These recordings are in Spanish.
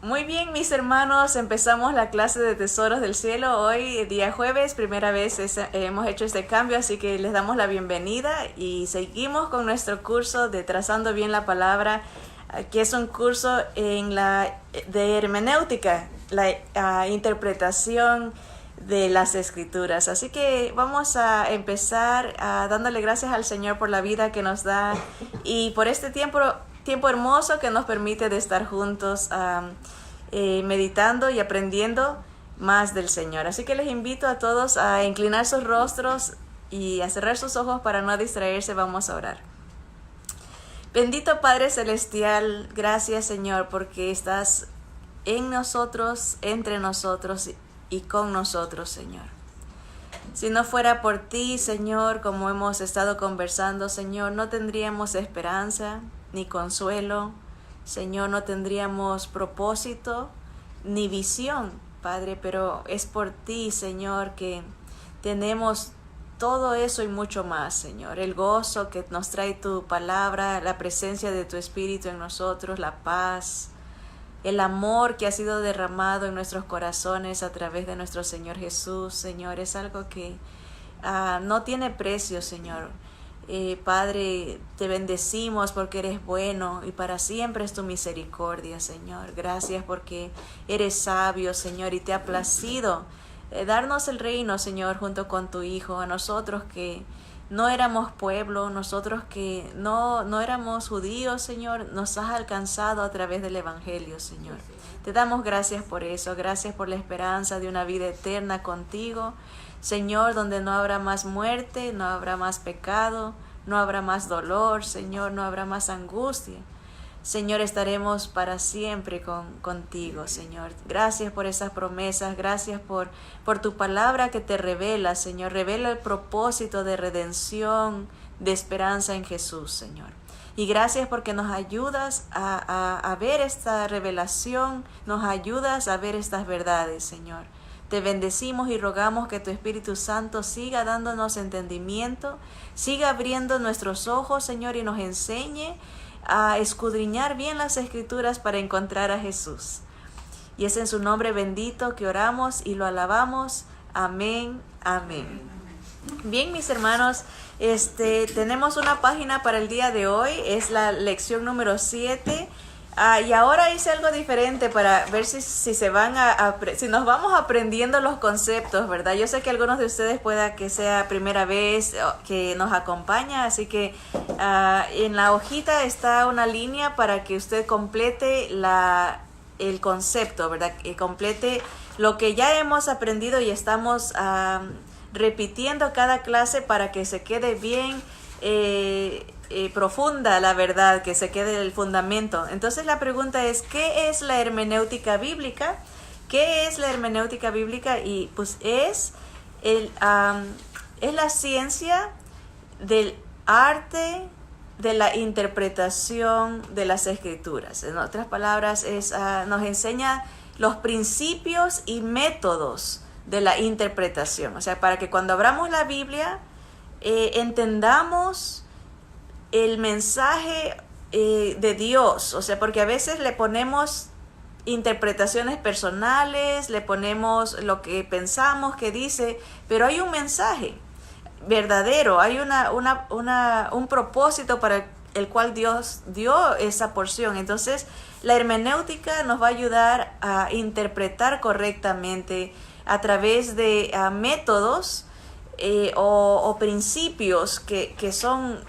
Muy bien, mis hermanos, empezamos la clase de Tesoros del Cielo. Hoy, día jueves, primera vez hemos hecho este cambio, así que les damos la bienvenida y seguimos con nuestro curso de Trazando Bien la Palabra, que es un curso de hermenéutica, la interpretación de las Escrituras. Así que vamos a empezar dándole gracias al Señor por la vida que nos da y por este tiempo hermoso que nos permite de estar juntos meditando y aprendiendo más del Señor. Así que les invito a todos a inclinar sus rostros y a cerrar sus ojos para no distraerse. Vamos a orar. Bendito Padre Celestial, gracias Señor porque estás en nosotros, entre nosotros y con nosotros, Señor. Si no fuera por ti, Señor, como hemos estado conversando, Señor, no tendríamos esperanza ni consuelo, Señor, no tendríamos propósito ni visión, Padre, pero es por ti, Señor, que tenemos todo eso y mucho más, Señor. El gozo que nos trae tu palabra, la presencia de tu Espíritu en nosotros, la paz, el amor que ha sido derramado en nuestros corazones a través de nuestro Señor Jesús, Señor, es algo que no tiene precio, Señor. Padre, te bendecimos porque eres bueno y para siempre es tu misericordia, Señor. Gracias porque eres sabio, Señor, y te ha placido darnos el reino, Señor, junto con tu Hijo, a nosotros que no éramos pueblo, nosotros que no éramos judíos, Señor, nos has alcanzado a través del Evangelio, Señor. Te damos gracias por eso, gracias por la esperanza de una vida eterna contigo, Señor, donde no habrá más muerte, no habrá más pecado, no habrá más dolor, Señor, no habrá más angustia. Señor, estaremos para siempre contigo, Señor. Gracias por esas promesas, gracias por tu palabra que te revela, Señor. Revela el propósito de redención, de esperanza en Jesús, Señor. Y gracias porque nos ayudas a ver esta revelación, nos ayudas a ver estas verdades, Señor. Te bendecimos y rogamos que tu Espíritu Santo siga dándonos entendimiento, siga abriendo nuestros ojos, Señor, y nos enseñe a escudriñar bien las Escrituras para encontrar a Jesús. Y es en su nombre bendito que oramos y lo alabamos. Amén, amén. Bien, mis hermanos, tenemos una página para el día de hoy, es la lección número 7. Y ahora hice algo diferente para ver si nos vamos aprendiendo los conceptos, ¿verdad? Yo sé que algunos de ustedes pueda que sea primera vez que nos acompaña, así que en la hojita está una línea para que usted complete el concepto, ¿verdad? Que complete lo que ya hemos aprendido y estamos repitiendo cada clase para que se quede bien profunda la verdad, que se quede el fundamento. Entonces la pregunta es, ¿qué es la hermenéutica bíblica? ¿Qué es la hermenéutica bíblica? Y pues es la ciencia del arte de la interpretación de las Escrituras. En otras palabras, nos enseña los principios y métodos de la interpretación. O sea, para que cuando abramos la Biblia entendamos el mensaje de Dios, o sea, porque a veces le ponemos interpretaciones personales, le ponemos lo que pensamos que dice, pero hay un mensaje verdadero, hay un propósito para el cual Dios dio esa porción. Entonces, la hermenéutica nos va a ayudar a interpretar correctamente a través de métodos o principios que son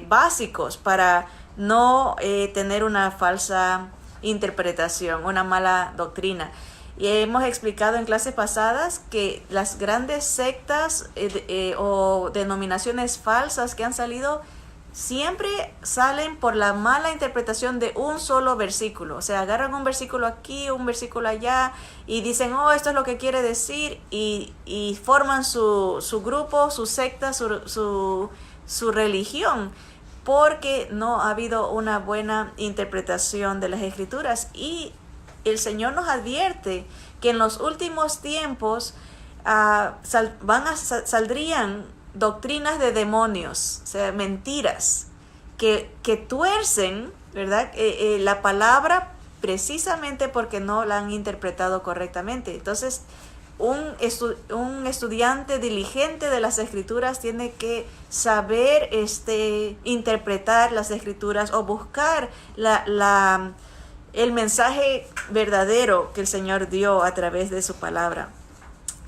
básicos para no tener una falsa interpretación, una mala doctrina. Y hemos explicado en clases pasadas que las grandes sectas o denominaciones falsas que han salido siempre salen por la mala interpretación de un solo versículo. O sea, agarran un versículo aquí, un versículo allá y dicen, oh, esto es lo que quiere decir, y forman su grupo, su secta, su religión, porque no ha habido una buena interpretación de las Escrituras. Y el Señor nos advierte que en los últimos tiempos saldrían doctrinas de demonios, o sea, mentiras, que tuercen, ¿verdad? La palabra precisamente porque no la han interpretado correctamente. Entonces, un estudiante diligente de las Escrituras tiene que saber interpretar las Escrituras o buscar el mensaje verdadero que el Señor dio a través de su palabra.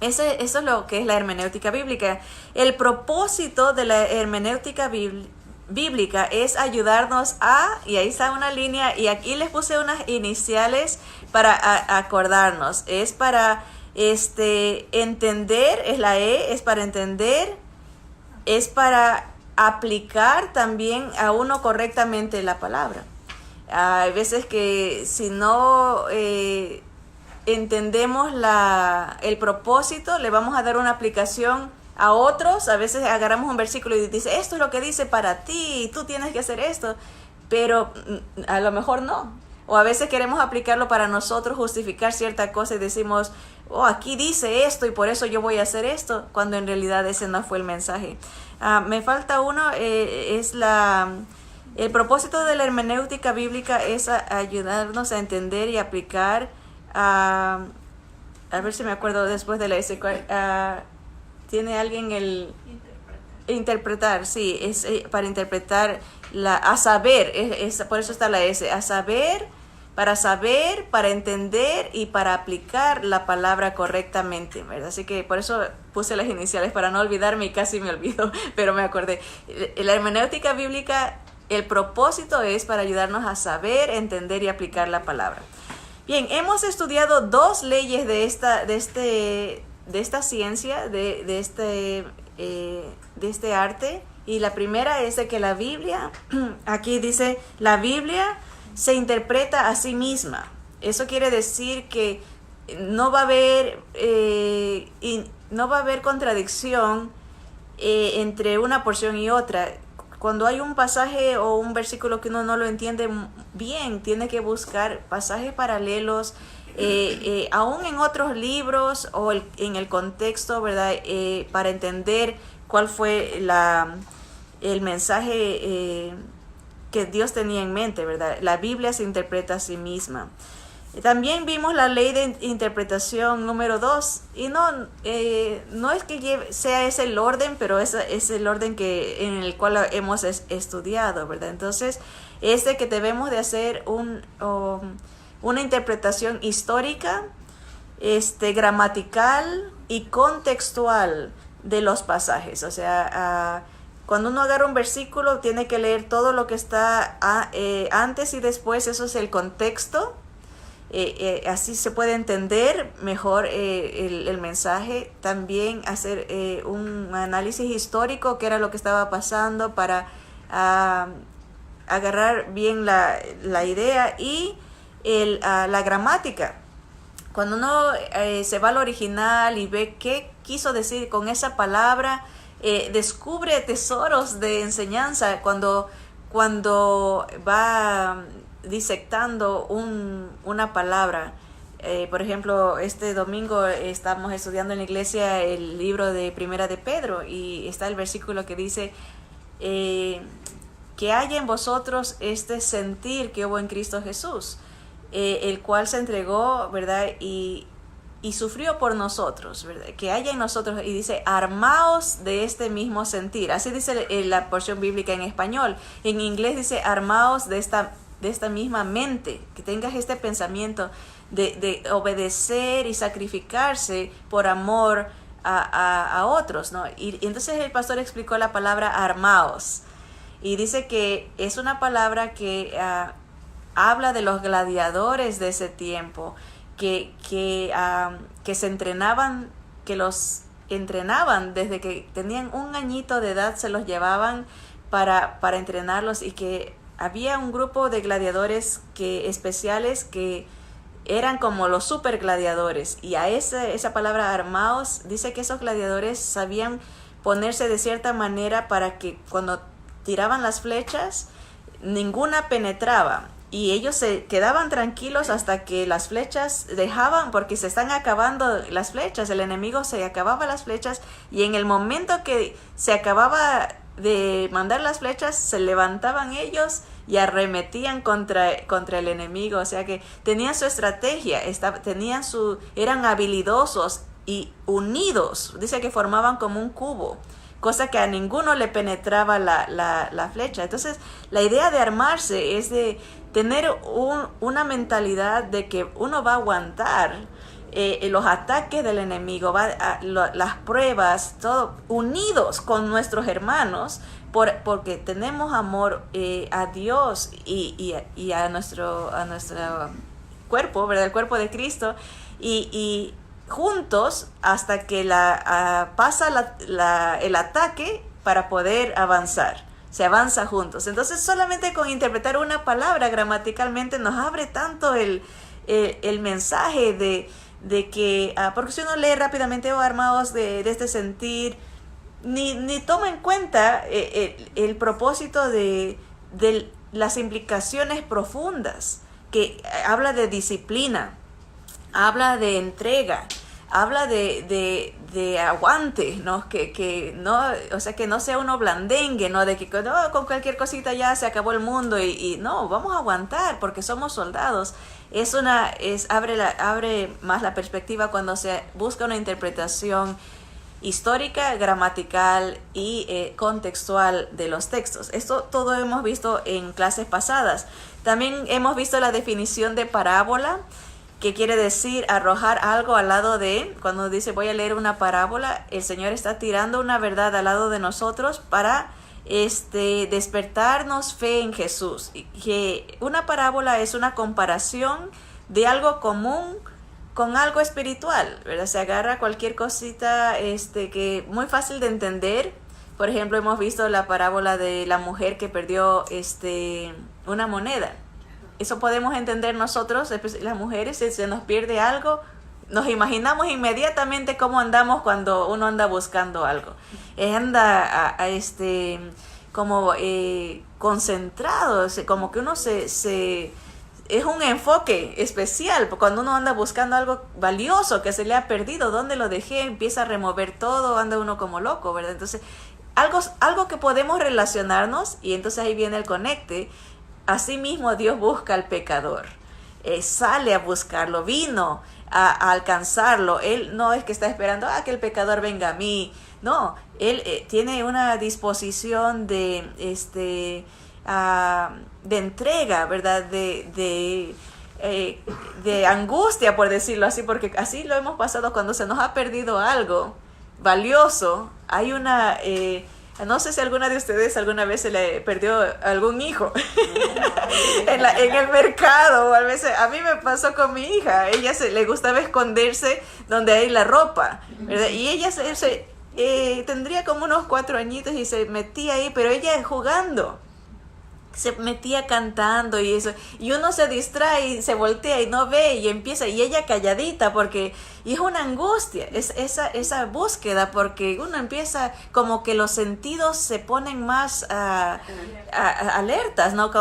Eso es lo que es la hermenéutica bíblica. El propósito de la hermenéutica bíblica es ayudarnos y ahí está una línea, y aquí les puse unas iniciales para acordarnos. Es para entender, es la E, es para entender, es para aplicar también a uno correctamente la palabra. Hay veces que si no entendemos el propósito, le vamos a dar una aplicación a otros. A veces agarramos un versículo y dice, esto es lo que dice para ti, y tú tienes que hacer esto, pero a lo mejor no. O a veces queremos aplicarlo para nosotros, justificar cierta cosa y decimos, aquí dice esto y por eso yo voy a hacer esto, cuando en realidad ese no fue el mensaje. Me falta uno, el propósito de la hermenéutica bíblica es ayudarnos a entender y aplicar, a ver si me acuerdo después de la S. ¿Tiene alguien el interpretar? Sí, es para interpretar, a saber, por eso está la S, a saber, para entender y para aplicar la palabra correctamente, ¿verdad? Así que por eso puse las iniciales, para no olvidarme, y casi me olvido, pero me acordé. La hermenéutica bíblica, el propósito es para ayudarnos a saber, entender y aplicar la palabra. Bien, hemos estudiado dos leyes de esta ciencia, de este arte, y la primera es de que la Biblia, aquí dice, la Biblia se interpreta a sí misma. Eso quiere decir que no va a haber contradicción entre una porción y otra. Cuando hay un pasaje o un versículo que uno no lo entiende bien, tiene que buscar pasajes paralelos, aún en otros libros o en el contexto, ¿verdad? Para entender cuál fue el mensaje que Dios tenía en mente, ¿verdad? La Biblia se interpreta a sí misma. También vimos la ley de interpretación número 2, y no es que sea ese el orden, pero es el orden en el cual hemos estudiado, ¿verdad? Entonces, es de que debemos de hacer una interpretación histórica, gramatical y contextual de los pasajes. O sea, cuando uno agarra un versículo, tiene que leer todo lo que está antes y después. Eso es el contexto. Así se puede entender mejor el mensaje. También hacer un análisis histórico, qué era lo que estaba pasando, para agarrar bien la idea, y la gramática. Cuando uno se va al original y ve qué quiso decir con esa palabra, descubre tesoros de enseñanza cuando va disectando una palabra. Por ejemplo, este domingo estamos estudiando en la iglesia el libro de Primera de Pedro, y está el versículo que dice que haya en vosotros este sentir que hubo en Cristo Jesús, el cual se entregó, ¿verdad? Y sufrió por nosotros, ¿verdad? Que haya en nosotros, y dice, armaos de este mismo sentir. Así dice la porción bíblica en español. En inglés dice, armaos de esta misma mente, que tengas este pensamiento de obedecer y sacrificarse por amor a otros, ¿no? Y entonces el pastor explicó la palabra armaos, y dice que es una palabra que habla de los gladiadores de ese tiempo, que se entrenaban, que los entrenaban desde que tenían 1 añito de edad, se los llevaban para entrenarlos, y que había un grupo de gladiadores especiales que eran como los super gladiadores, y a esa palabra armaos dice que esos gladiadores sabían ponerse de cierta manera para que cuando tiraban las flechas ninguna penetraba, y ellos se quedaban tranquilos hasta que las flechas dejaban, porque se están acabando las flechas, el enemigo se acababa las flechas, y en el momento que se acababa de mandar las flechas, se levantaban ellos y arremetían contra el enemigo. O sea que tenían su estrategia, eran habilidosos y unidos. Dice que formaban como un cubo, cosa que a ninguno le penetraba la flecha. Entonces, la idea de armarse es de tener una mentalidad de que uno va a aguantar los ataques del enemigo, las pruebas, todo, unidos con nuestros hermanos, porque tenemos amor a Dios y a nuestro cuerpo, ¿verdad? El cuerpo de Cristo, y juntos hasta que pasa el ataque para poder avanzar. Se avanza juntos. Entonces, solamente con interpretar una palabra gramaticalmente nos abre tanto el mensaje de que, porque si uno lee rápidamente, armados de este sentir, ni toma en cuenta el propósito de las implicaciones profundas, que habla de disciplina, habla de entrega, habla de aguante, ¿no? Que no, o sea, que no sea uno blandengue, ¿no? De que no, con cualquier cosita ya se acabó el mundo y no, vamos a aguantar porque somos soldados. Abre más la perspectiva cuando se busca una interpretación histórica, gramatical y contextual de los textos. Esto todo hemos visto en clases pasadas. También hemos visto la definición de parábola, que quiere decir arrojar algo al lado de él. Cuando dice voy a leer una parábola, el Señor está tirando una verdad al lado de nosotros para despertarnos fe en Jesús. Que una parábola es una comparación de algo común con algo espiritual, ¿verdad? Se agarra cualquier cosita que muy fácil de entender. Por ejemplo, hemos visto la parábola de la mujer que perdió una moneda. Eso podemos entender nosotros, las mujeres, si se nos pierde algo, nos imaginamos inmediatamente cómo andamos cuando uno anda buscando algo. Anda como concentrado, como que uno es un enfoque especial. Cuando uno anda buscando algo valioso que se le ha perdido, ¿dónde lo dejé? Empieza a remover todo, anda uno como loco, ¿verdad? Entonces, algo que podemos relacionarnos, y entonces ahí viene el conecte. Asimismo, Dios busca al pecador, sale a buscarlo, vino a alcanzarlo. Él no es que está esperando que el pecador venga a mí. No, Él tiene una disposición de entrega, ¿verdad? De angustia, por decirlo así, porque así lo hemos pasado cuando se nos ha perdido algo valioso. Hay no sé si alguna de ustedes alguna vez se le perdió algún hijo en el mercado, o a veces a mí me pasó con mi hija. Ella le gustaba esconderse donde hay la ropa, ¿verdad? Y ella tendría como unos 4 añitos y se metía ahí, pero ella jugando, se metía cantando y eso, y uno se distrae y se voltea y no ve y empieza, y ella calladita, y es una angustia, es esa búsqueda, porque uno empieza como que los sentidos se ponen más alertas, ¿no?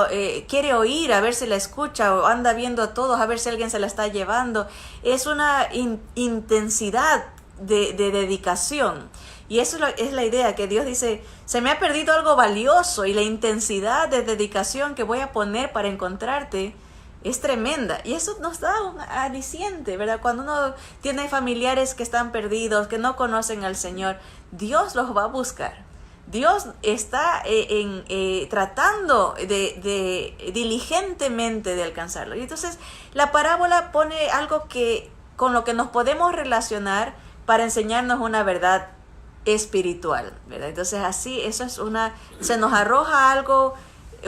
Quiere oír, a ver si la escucha, o anda viendo a todos, a ver si alguien se la está llevando. Es una intensidad de dedicación. Y eso es la idea, que Dios dice, se me ha perdido algo valioso, y la intensidad de dedicación que voy a poner para encontrarte es tremenda. Y eso nos da un aliciente, ¿verdad? Cuando uno tiene familiares que están perdidos, que no conocen al Señor, Dios los va a buscar. Dios está tratando diligentemente de alcanzarlo. Y entonces la parábola pone algo con lo que nos podemos relacionar para enseñarnos una verdad espiritual, ¿verdad? Entonces así, se nos arroja algo,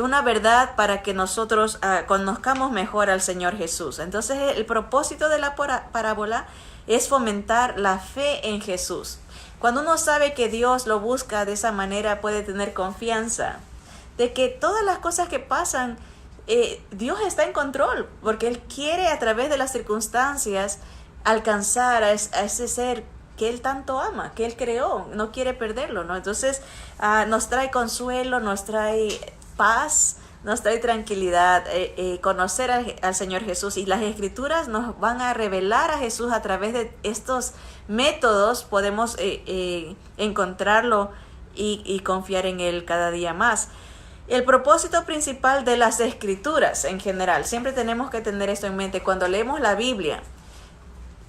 una verdad para que nosotros conozcamos mejor al Señor Jesús. Entonces el propósito de la parábola es fomentar la fe en Jesús. Cuando uno sabe que Dios lo busca de esa manera, puede tener confianza de que todas las cosas que pasan, Dios está en control, porque Él quiere, a través de las circunstancias, alcanzar a ese ser que Él tanto ama, que Él creó, no quiere perderlo, ¿no? Entonces nos trae consuelo, nos trae paz, nos trae tranquilidad, conocer al Señor Jesús. Y las Escrituras nos van a revelar a Jesús a través de estos métodos. Podemos encontrarlo y confiar en Él cada día más. El propósito principal de las escrituras en general, siempre tenemos que tener esto en mente cuando leemos la Biblia.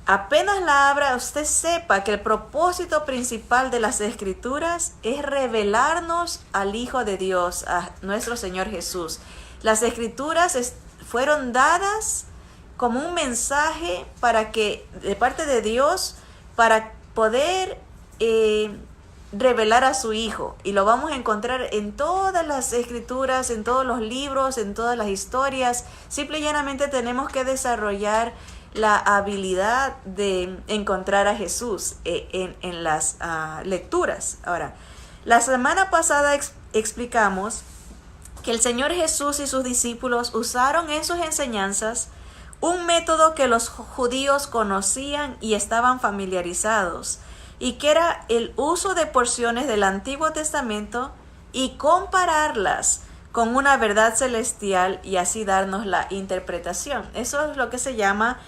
Apenas la abra, usted sepa que el propósito principal de las escrituras es revelarnos al Hijo de Dios, a nuestro Señor Jesús. Las escrituras fueron dadas como un mensaje de parte de Dios para poder revelar a su Hijo. Y lo vamos a encontrar en todas las escrituras, en todos los libros, en todas las historias. Simple y llanamente tenemos que desarrollar la habilidad de encontrar a Jesús en las lecturas. Ahora, la semana pasada explicamos que el Señor Jesús y sus discípulos usaron en sus enseñanzas un método que los judíos conocían y estaban familiarizados, y que era el uso de porciones del Antiguo Testamento y compararlas con una verdad celestial y así darnos la interpretación. Eso es lo que se llama,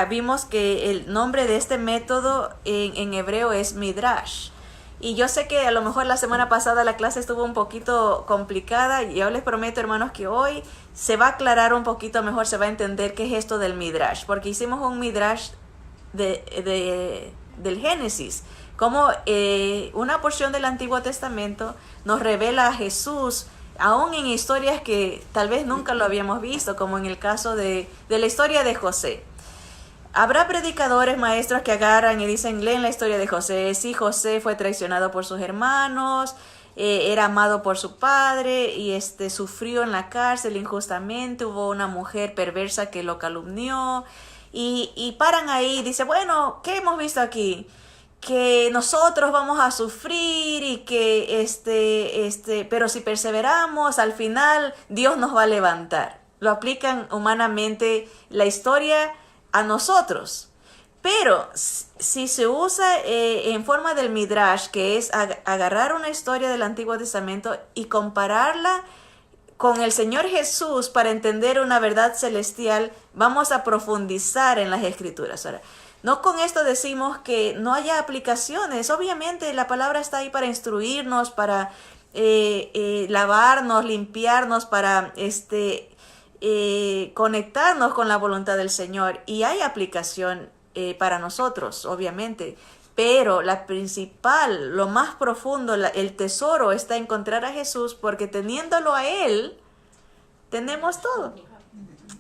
vimos que el nombre de este método en hebreo es Midrash. Y yo sé que a lo mejor la semana pasada la clase estuvo un poquito complicada, y yo les prometo, hermanos, que hoy se va a aclarar un poquito mejor, se va a entender qué es esto del Midrash, porque hicimos un Midrash del Génesis, como una porción del Antiguo Testamento nos revela a Jesús, aún en historias que tal vez nunca lo habíamos visto, como en el caso de la historia de José. Habrá predicadores, maestros que agarran y dicen, leen la historia de José. Sí, José fue traicionado por sus hermanos, era amado por su padre y sufrió en la cárcel injustamente. Hubo una mujer perversa que lo calumnió y paran ahí y dice, bueno, ¿qué hemos visto aquí? Que nosotros vamos a sufrir y que pero si perseveramos, al final Dios nos va a levantar. Lo aplican humanamente la historia a nosotros. Pero si se usa en forma del Midrash, que es agarrar una historia del Antiguo Testamento y compararla con el Señor Jesús para entender una verdad celestial, vamos a profundizar en las Escrituras. Ahora, no con esto decimos que no haya aplicaciones. Obviamente la palabra está ahí para instruirnos, para lavarnos, limpiarnos, para conectarnos con la voluntad del Señor, y hay aplicación para nosotros, obviamente, pero la principal, lo más profundo, el tesoro está en encontrar a Jesús, porque teniéndolo a Él, tenemos todo.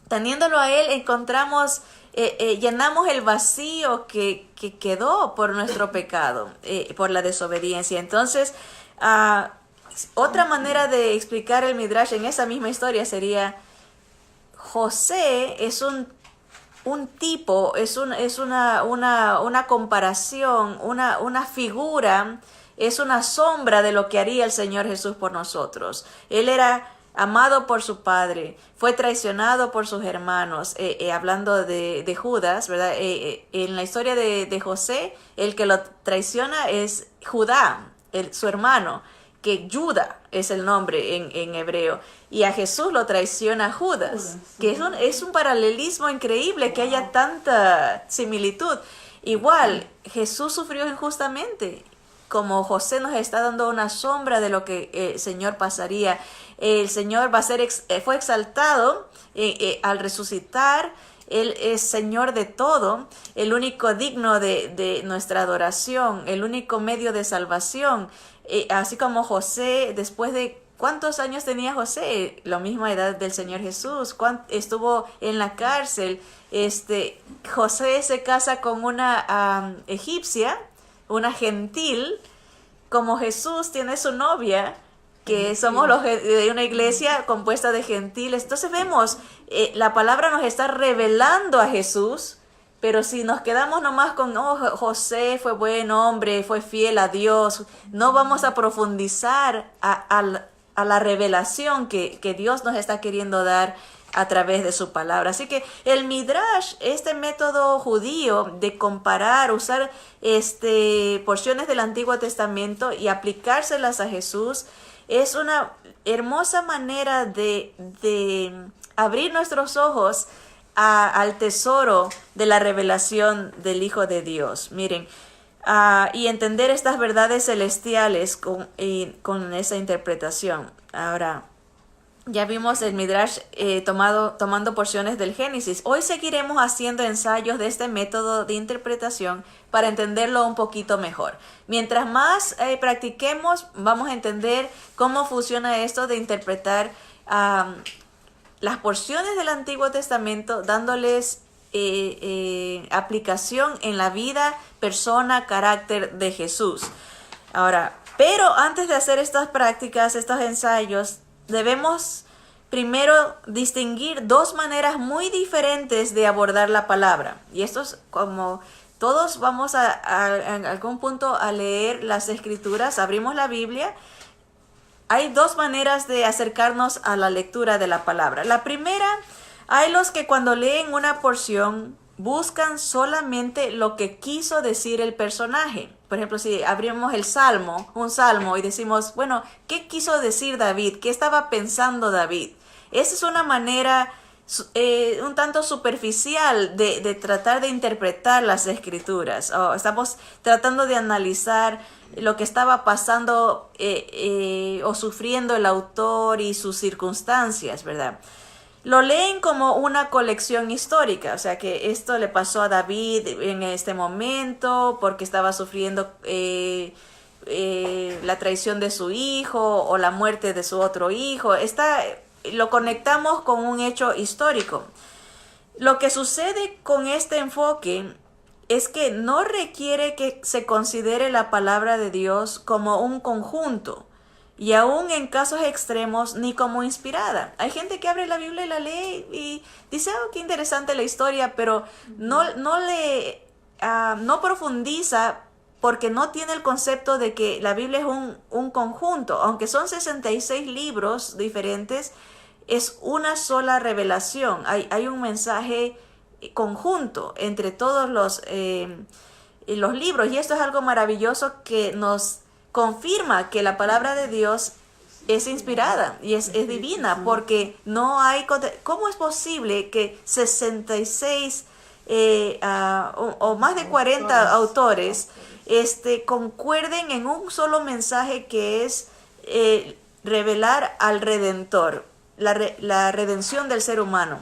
Teniéndolo a Él, encontramos, llenamos el vacío que quedó por nuestro pecado, por la desobediencia. Entonces, otra manera de explicar el Midrash en esa misma historia sería: José es un tipo, es una comparación, una figura, es una sombra de lo que haría el Señor Jesús por nosotros. Él era amado por su padre, fue traicionado por sus hermanos, hablando de Judas, ¿verdad? En la historia de José, el que lo traiciona es Judá, su hermano, que Judá es el nombre en hebreo, y a Jesús lo traiciona Judas, que es un paralelismo increíble, que haya tanta similitud. Igual, Jesús sufrió injustamente, como José nos está dando una sombra de lo que el Señor pasaría. El Señor fue exaltado al resucitar. Él es Señor de todo, el único digno de nuestra adoración, el único medio de salvación. Así como José, después de ¿cuántos años tenía José? La misma edad del Señor Jesús. Estuvo en la cárcel. José se casa con una egipcia, una gentil, como Jesús tiene su novia, que somos los de una iglesia compuesta de gentiles. Entonces vemos, la palabra nos está revelando a Jesús, pero si nos quedamos nomás con, José fue buen hombre, fue fiel a Dios, no vamos a profundizar a la revelación que Dios nos está queriendo dar a través de su palabra. Así que el Midrash, este método judío de comparar, usar porciones del Antiguo Testamento y aplicárselas a Jesús, es una hermosa manera de abrir nuestros ojos al tesoro de la revelación del Hijo de Dios. Miren, y entender estas verdades celestiales con esa interpretación. Ahora, Ya vimos el Midrash tomando porciones del Génesis. Hoy seguiremos haciendo ensayos de este método de interpretación para entenderlo un poquito mejor. Mientras más practiquemos, vamos a entender cómo funciona esto de interpretar las porciones del Antiguo Testamento, dándoles aplicación en la vida, persona, carácter de Jesús. Ahora, pero antes de hacer estas prácticas, estos ensayos, debemos primero distinguir dos maneras muy diferentes de abordar la palabra. Y esto es como todos vamos en algún punto a leer las escrituras, abrimos la Biblia. Hay dos maneras de acercarnos a la lectura de la palabra. La primera, hay los que cuando leen una porción buscan solamente lo que quiso decir el personaje. Por ejemplo, si abrimos un salmo y decimos, bueno, ¿qué quiso decir David? ¿Qué estaba pensando David? Esa es una manera un tanto superficial de tratar de interpretar las escrituras. Estamos tratando de analizar lo que estaba pasando o sufriendo el autor y sus circunstancias, ¿verdad? Lo leen como una colección histórica, o sea que esto le pasó a David en este momento porque estaba sufriendo la traición de su hijo o la muerte de su otro hijo. Lo conectamos con un hecho histórico. Lo que sucede con este enfoque es que no requiere que se considere la palabra de Dios como un conjunto, y aún en casos extremos ni como inspirada. Hay gente que abre la Biblia y la lee y dice, oh, qué interesante la historia, pero no profundiza porque no tiene el concepto de que la Biblia es un conjunto. Aunque son 66 libros diferentes, es una sola revelación. Hay un mensaje conjunto entre todos los libros, y esto es algo maravilloso que nos confirma que la palabra de Dios es inspirada y es divina, porque no hay... ¿Cómo es posible que 66 o más de 40 autores concuerden en un solo mensaje, que es revelar al Redentor, la redención del ser humano?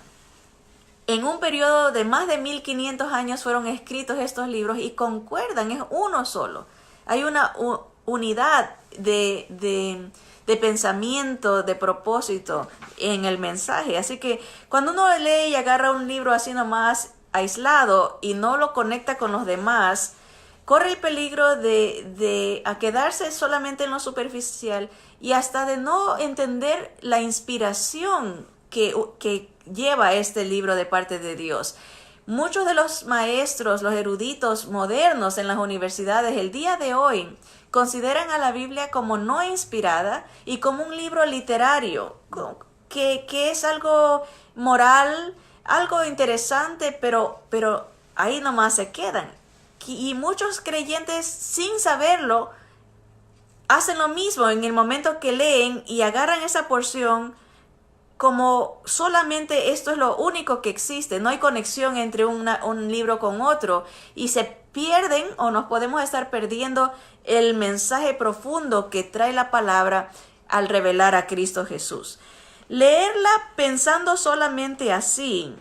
En un periodo de más de 1500 años fueron escritos estos libros y concuerdan, es uno solo. Hay una unidad de pensamiento, de propósito en el mensaje. Así que cuando uno lee y agarra un libro así nomás aislado y no lo conecta con los demás, corre el peligro de quedarse solamente en lo superficial y hasta de no entender la inspiración que lleva este libro de parte de Dios. Muchos de los maestros, los eruditos modernos en las universidades el día de hoy consideran a la Biblia como no inspirada y como un libro literario, que es algo moral, algo interesante, pero ahí nomás se quedan. Y muchos creyentes, sin saberlo, hacen lo mismo en el momento que leen y agarran esa porción como solamente esto es lo único que existe. No hay conexión entre un libro con otro, y se pierden o nos podemos estar perdiendo el mensaje profundo que trae la palabra al revelar a Cristo Jesús. Leerla pensando solamente así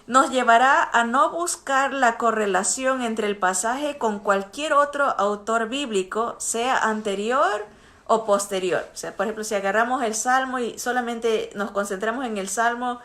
nos llevará a no buscar la correlación entre el pasaje con cualquier otro autor bíblico, sea anterior o posterior. O sea, por ejemplo, si agarramos el Salmo y solamente nos concentramos en el Salmo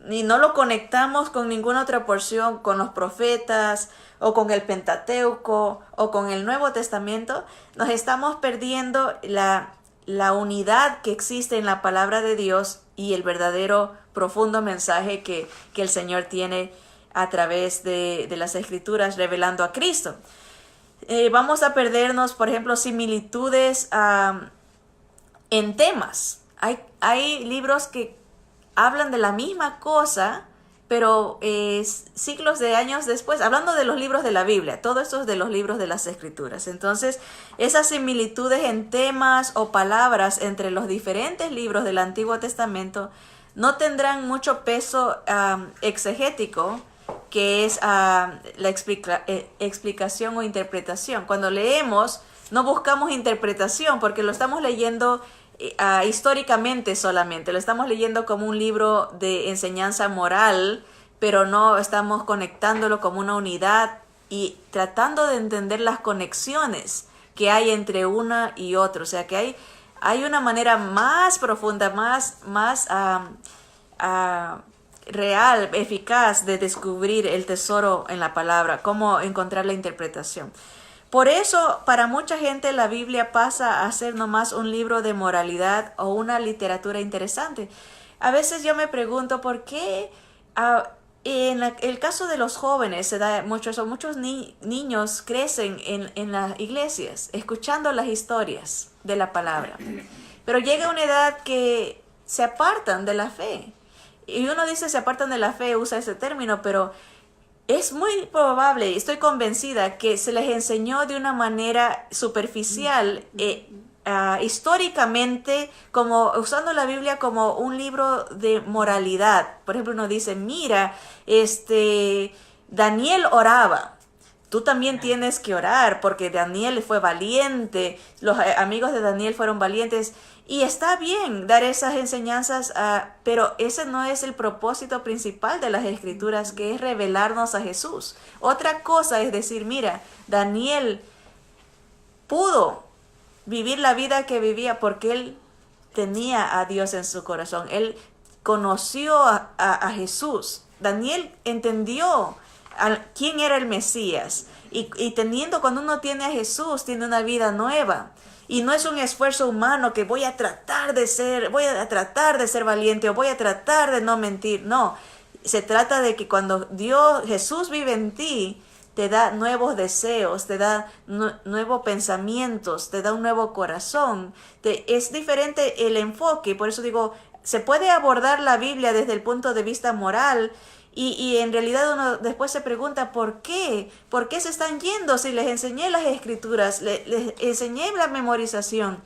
y no lo conectamos con ninguna otra porción, con los profetas o con el Pentateuco o con el Nuevo Testamento, nos estamos perdiendo la unidad que existe en la palabra de Dios y el verdadero profundo mensaje que el Señor tiene a través de las Escrituras revelando a Cristo. Vamos a perdernos, por ejemplo, similitudes en temas. Hay libros que hablan de la misma cosa, pero siglos de años después, hablando de los libros de la Biblia, todo esto es de los libros de las Escrituras. Entonces, esas similitudes en temas o palabras entre los diferentes libros del Antiguo Testamento no tendrán mucho peso exegético, que es la explicación o interpretación. Cuando leemos, no buscamos interpretación porque lo estamos leyendo históricamente solamente, lo estamos leyendo como un libro de enseñanza moral, pero no estamos conectándolo como una unidad y tratando de entender las conexiones que hay entre una y otra. O sea, que hay una manera más profunda, más real, eficaz de descubrir el tesoro en la palabra, cómo encontrar la interpretación. Por eso, para mucha gente la Biblia pasa a ser nomás un libro de moralidad o una literatura interesante. A veces yo me pregunto por qué en el caso de los jóvenes se da muchos niños crecen en las iglesias escuchando las historias de la palabra, pero llega una edad que se apartan de la fe. Y uno dice se apartan de la fe, usa ese término, pero es muy probable, estoy convencida, que se les enseñó de una manera superficial, históricamente, como usando la Biblia como un libro de moralidad. Por ejemplo, uno dice, mira, Daniel oraba. Tú también tienes que orar porque Daniel fue valiente, los amigos de Daniel fueron valientes. Y está bien dar esas enseñanzas, pero ese no es el propósito principal de las Escrituras, que es revelarnos a Jesús. Otra cosa es decir, mira, Daniel pudo vivir la vida que vivía porque él tenía a Dios en su corazón. Él conoció a Jesús. Daniel entendió quién era el Mesías. Y cuando uno tiene a Jesús, tiene una vida nueva. Y no es un esfuerzo humano que voy a tratar de ser valiente o voy a tratar de no mentir. No, se trata de que cuando Jesús vive en ti, te da nuevos deseos, te da nuevos pensamientos, te da un nuevo corazón. Es diferente el enfoque, por eso digo, se puede abordar la Biblia desde el punto de vista moral. Y en realidad uno después se pregunta ¿por qué? ¿Por qué se están yendo? Si les enseñé las escrituras, les enseñé la memorización.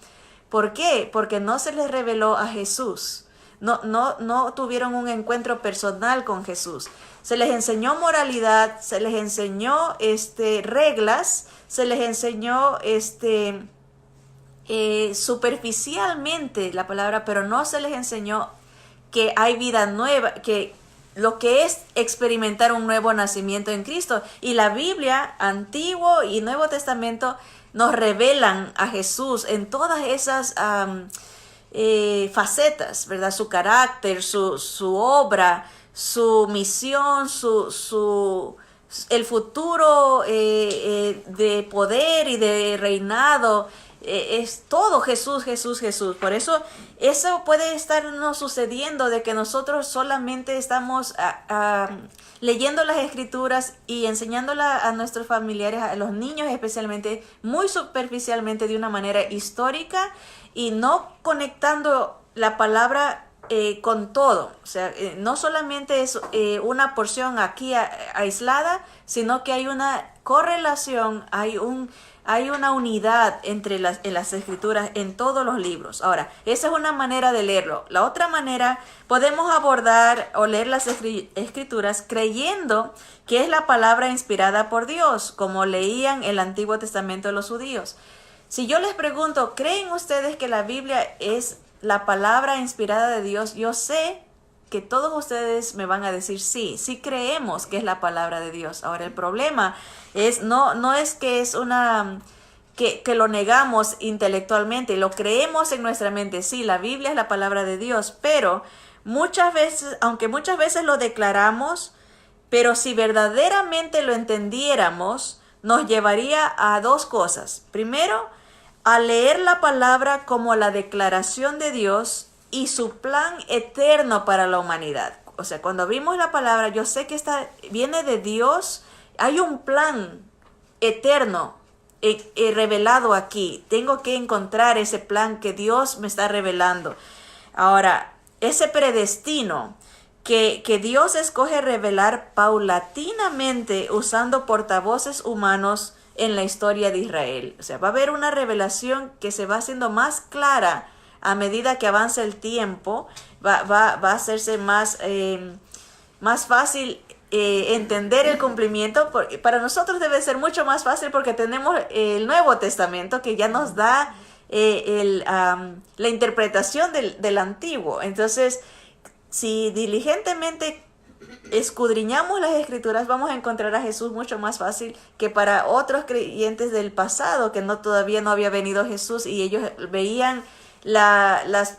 ¿Por qué? Porque no se les reveló a Jesús. No tuvieron un encuentro personal con Jesús. Se les enseñó moralidad, se les enseñó reglas, se les enseñó superficialmente la palabra, pero no se les enseñó que hay vida nueva, que lo que es experimentar un nuevo nacimiento en Cristo. Y la Biblia, Antiguo y Nuevo Testamento, nos revelan a Jesús en todas esas facetas, ¿verdad? Su carácter, su obra, su misión, el futuro de poder y de reinado. Es todo Jesús, Jesús, Jesús. Por eso puede estarnos sucediendo de que nosotros solamente estamos leyendo las escrituras y enseñándolas a nuestros familiares, a los niños especialmente, muy superficialmente, de una manera histórica, y no conectando la palabra con todo. O sea, no solamente es una porción aquí aislada, sino que hay una correlación, hay una unidad en las escrituras, en todos los libros. Ahora, esa es una manera de leerlo. La otra manera, podemos abordar o leer las escrituras creyendo que es la palabra inspirada por Dios, como leían el Antiguo Testamento de los judíos. Si yo les pregunto, ¿creen ustedes que la Biblia es la palabra inspirada de Dios? Yo sé que todos ustedes me van a decir sí creemos que es la palabra de Dios. Ahora, el problema es no es que es que lo negamos intelectualmente, lo creemos en nuestra mente. Sí, la Biblia es la palabra de Dios, pero muchas veces lo declaramos, pero si verdaderamente lo entendiéramos, nos llevaría a dos cosas. Primero, a leer la palabra como la declaración de Dios y su plan eterno para la humanidad. O sea, cuando abrimos la palabra, yo sé que viene de Dios. Hay un plan eterno revelado aquí. Tengo que encontrar ese plan que Dios me está revelando. Ahora, ese predestino que Dios escoge revelar paulatinamente usando portavoces humanos en la historia de Israel. O sea, va a haber una revelación que se va haciendo más clara a medida que avanza el tiempo. Va a hacerse más fácil entender el cumplimiento. Para nosotros debe ser mucho más fácil porque tenemos el Nuevo Testamento que ya nos da la interpretación del antiguo. Entonces, si diligentemente escudriñamos las escrituras, vamos a encontrar a Jesús mucho más fácil que para otros creyentes del pasado que todavía no había venido Jesús y ellos veían las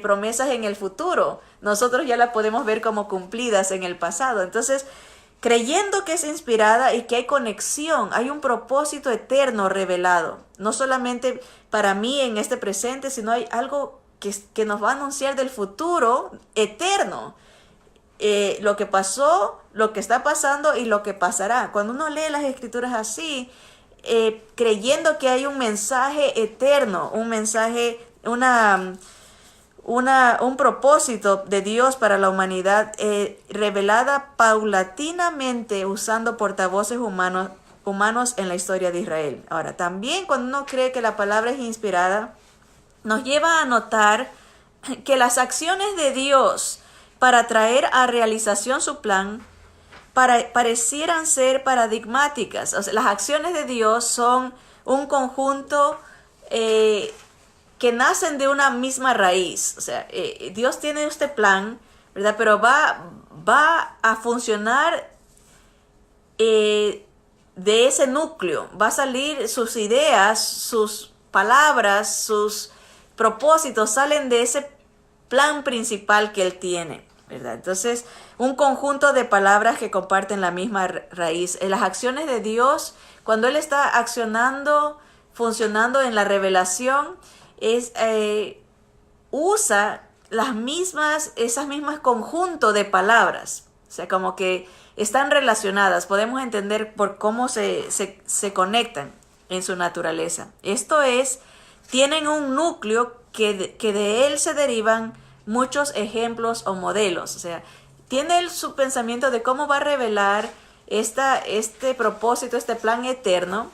promesas en el futuro. Nosotros ya las podemos ver como cumplidas en el pasado. Entonces, creyendo que es inspirada y que hay conexión, hay un propósito eterno revelado, no solamente para mí en este presente, sino hay algo que nos va a anunciar del futuro eterno. Lo que pasó, lo que está pasando y lo que pasará. Cuando uno lee las escrituras así, creyendo que hay un mensaje eterno, un mensaje, un propósito de Dios para la humanidad, revelada paulatinamente usando portavoces humanos en la historia de Israel. Ahora, también cuando uno cree que la palabra es inspirada, nos lleva a notar que las acciones de Dios para traer a realización su plan parecieran ser paradigmáticas. O sea, las acciones de Dios son un conjunto que nacen de una misma raíz. O sea, Dios tiene este plan, ¿verdad? Pero va a funcionar de ese núcleo. Va a salir sus ideas, sus palabras, sus propósitos, salen de ese plan principal que Él tiene, ¿verdad? Entonces, un conjunto de palabras que comparten la misma raíz. En las acciones de Dios, cuando Él está accionando, funcionando en la revelación, usa esas mismas conjuntos de palabras. O sea, como que están relacionadas. Podemos entender por cómo se conectan en su naturaleza. Esto es, tienen un núcleo que de él se derivan muchos ejemplos o modelos. O sea, tiene él su pensamiento de cómo va a revelar este propósito, este plan eterno,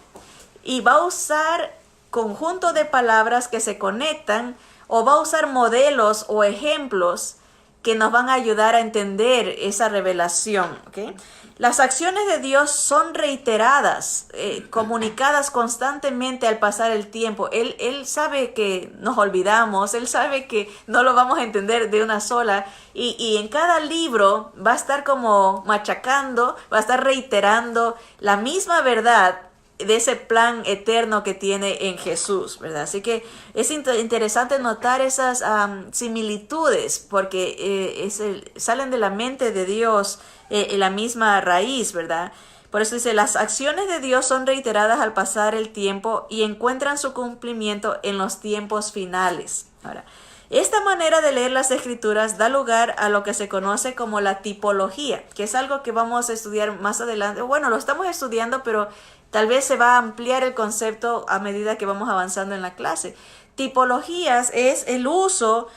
y va a usar conjunto de palabras que se conectan, o va a usar modelos o ejemplos que nos van a ayudar a entender esa revelación, ¿okay? Las acciones de Dios son reiteradas, comunicadas constantemente al pasar el tiempo. Él sabe que nos olvidamos, Él sabe que no lo vamos a entender de una sola, y en cada libro va a estar como machacando, va a estar reiterando la misma verdad de ese plan eterno que tiene en Jesús, ¿verdad? Así que es interesante notar esas similitudes, porque salen de la mente de Dios, la misma raíz, ¿verdad? Por eso dice, las acciones de Dios son reiteradas al pasar el tiempo y encuentran su cumplimiento en los tiempos finales. Ahora, esta manera de leer las escrituras da lugar a lo que se conoce como la tipología, que es algo que vamos a estudiar más adelante. Bueno, lo estamos estudiando, pero tal vez se va a ampliar el concepto a medida que vamos avanzando en la clase. Tipologías es el uso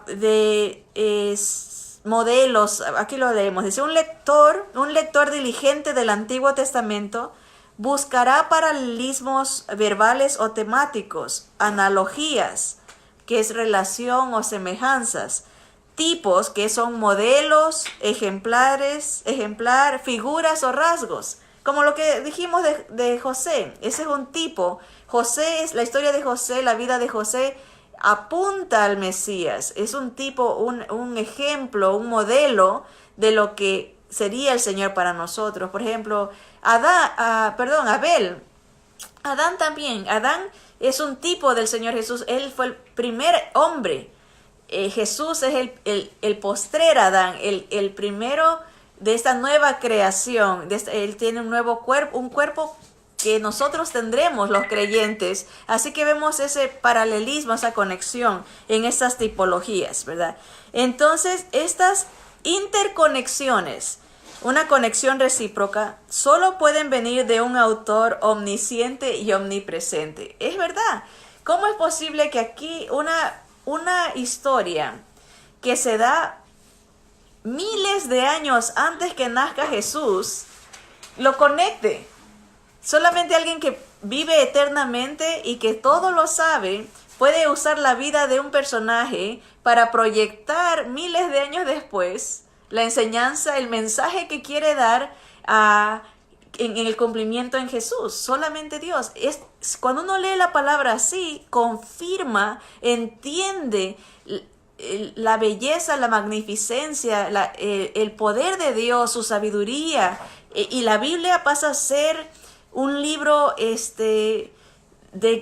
de modelos. Aquí lo leemos. Dice, un lector diligente del Antiguo Testamento buscará paralelismos verbales o temáticos, analogías, que es relación o semejanzas, tipos, que son modelos, ejemplar, figuras o rasgos. Como lo que dijimos de José, ese es un tipo. José, es la historia de José, la vida de José apunta al Mesías. Es un tipo, un ejemplo, un modelo de lo que sería el Señor para nosotros. Por ejemplo, Abel. Adán también. Adán es un tipo del Señor Jesús. Él fue el primer hombre. Jesús es el postrer Adán, el primero de esta nueva creación. Él tiene un nuevo cuerpo, un cuerpo que nosotros tendremos los creyentes. Así que vemos ese paralelismo, esa conexión en estas tipologías, ¿verdad? Entonces, estas interconexiones, una conexión recíproca, solo pueden venir de un autor omnisciente y omnipresente. Es verdad. ¿Cómo es posible que aquí una historia que se da miles de años antes que nazca Jesús lo conecte? Solamente alguien que vive eternamente y que todo lo sabe puede usar la vida de un personaje para proyectar miles de años después la enseñanza, el mensaje que quiere dar en el cumplimiento en Jesús, solamente Dios. Cuando uno lee la palabra así, confirma, entiende la belleza, la magnificencia, el poder de Dios, su sabiduría, y la Biblia pasa a ser un libro de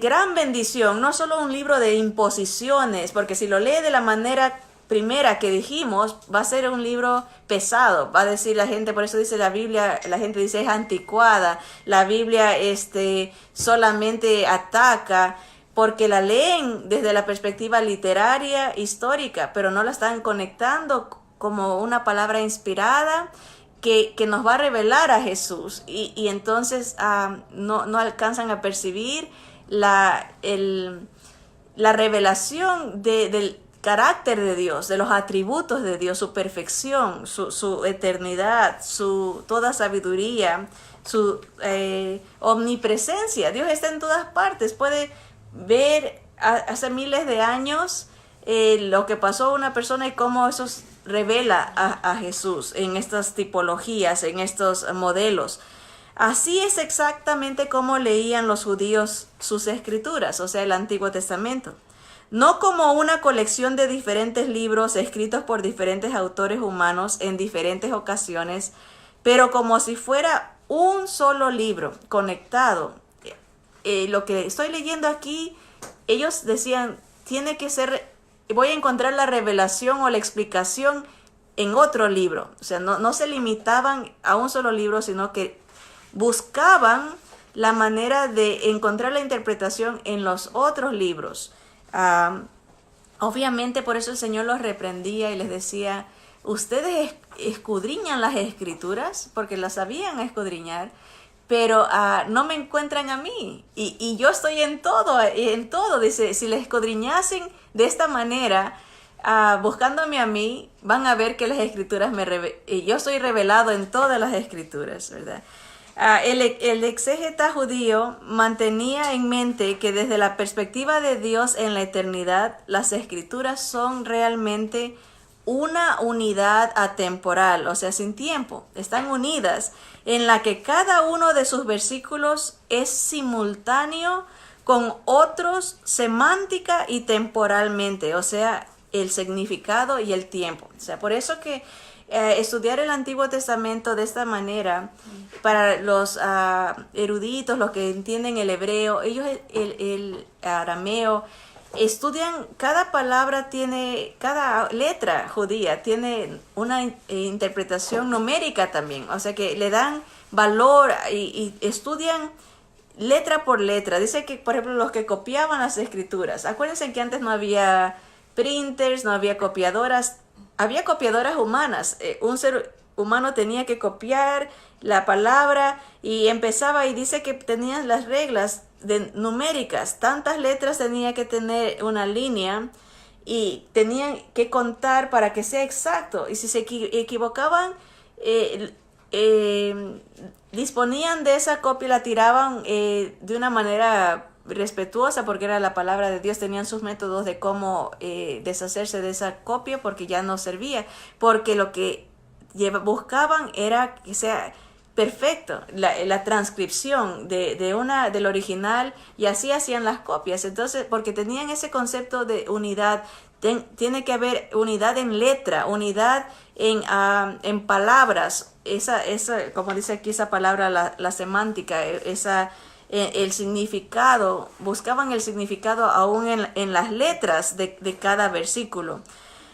gran bendición, no solo un libro de imposiciones, porque si lo lee de la manera primera que dijimos, va a ser un libro pesado, va a decir la gente, por eso dice la Biblia, la gente dice es anticuada, la Biblia solamente ataca, porque la leen desde la perspectiva literaria, histórica, pero no la están conectando como una palabra inspirada que nos va a revelar a Jesús, y entonces no alcanzan a percibir la revelación del carácter de Dios, de los atributos de Dios, su perfección, su eternidad, toda sabiduría, su omnipresencia. Dios está en todas partes, puede ver hace miles de años lo que pasó a una persona y cómo eso revela a Jesús en estas tipologías, en estos modelos. Así es exactamente como leían los judíos sus escrituras, o sea, el Antiguo Testamento. No como una colección de diferentes libros escritos por diferentes autores humanos en diferentes ocasiones, pero como si fuera un solo libro conectado. Lo que estoy leyendo aquí, ellos decían, tiene que ser, voy a encontrar la revelación o la explicación en otro libro. O sea, no se limitaban a un solo libro, sino que buscaban la manera de encontrar la interpretación en los otros libros. Obviamente por eso el Señor los reprendía y les decía, ustedes escudriñan las escrituras, porque las sabían escudriñar, pero no me encuentran a mí, y yo estoy en todo, dice, si les escudriñasen de esta manera, buscándome a mí, van a ver que las escrituras yo soy revelado en todas las escrituras, ¿verdad? El exégeta judío mantenía en mente que desde la perspectiva de Dios en la eternidad, las escrituras son realmente una unidad atemporal, o sea, sin tiempo, están unidas, en la que cada uno de sus versículos es simultáneo con otros semántica y temporalmente, o sea, el significado y el tiempo. O sea, por eso que estudiar el Antiguo Testamento de esta manera, para los eruditos, los que entienden el hebreo, ellos el arameo, estudian, cada palabra cada letra judía tiene una interpretación numérica también, o sea que le dan valor y estudian letra por letra. Dice que, por ejemplo, los que copiaban las escrituras, acuérdense que antes no había printers, no había copiadoras, había copiadoras humanas. Un ser humano tenía que copiar la palabra y empezaba, y dice que tenían las reglas numéricas, tantas letras tenía que tener una línea y tenían que contar para que sea exacto, y si se equivocaban, disponían de esa copia y la tiraban de una manera respetuosa, porque era la palabra de Dios. Tenían sus métodos de cómo deshacerse de esa copia, porque ya no servía, porque lo que buscaban era que sea perfecto, la transcripción del original, y así hacían las copias. Entonces, porque tenían ese concepto de unidad, tiene que haber unidad en letra, unidad en palabras, esa como dice aquí esa palabra, la semántica, el significado, buscaban el significado aún en las letras de cada versículo.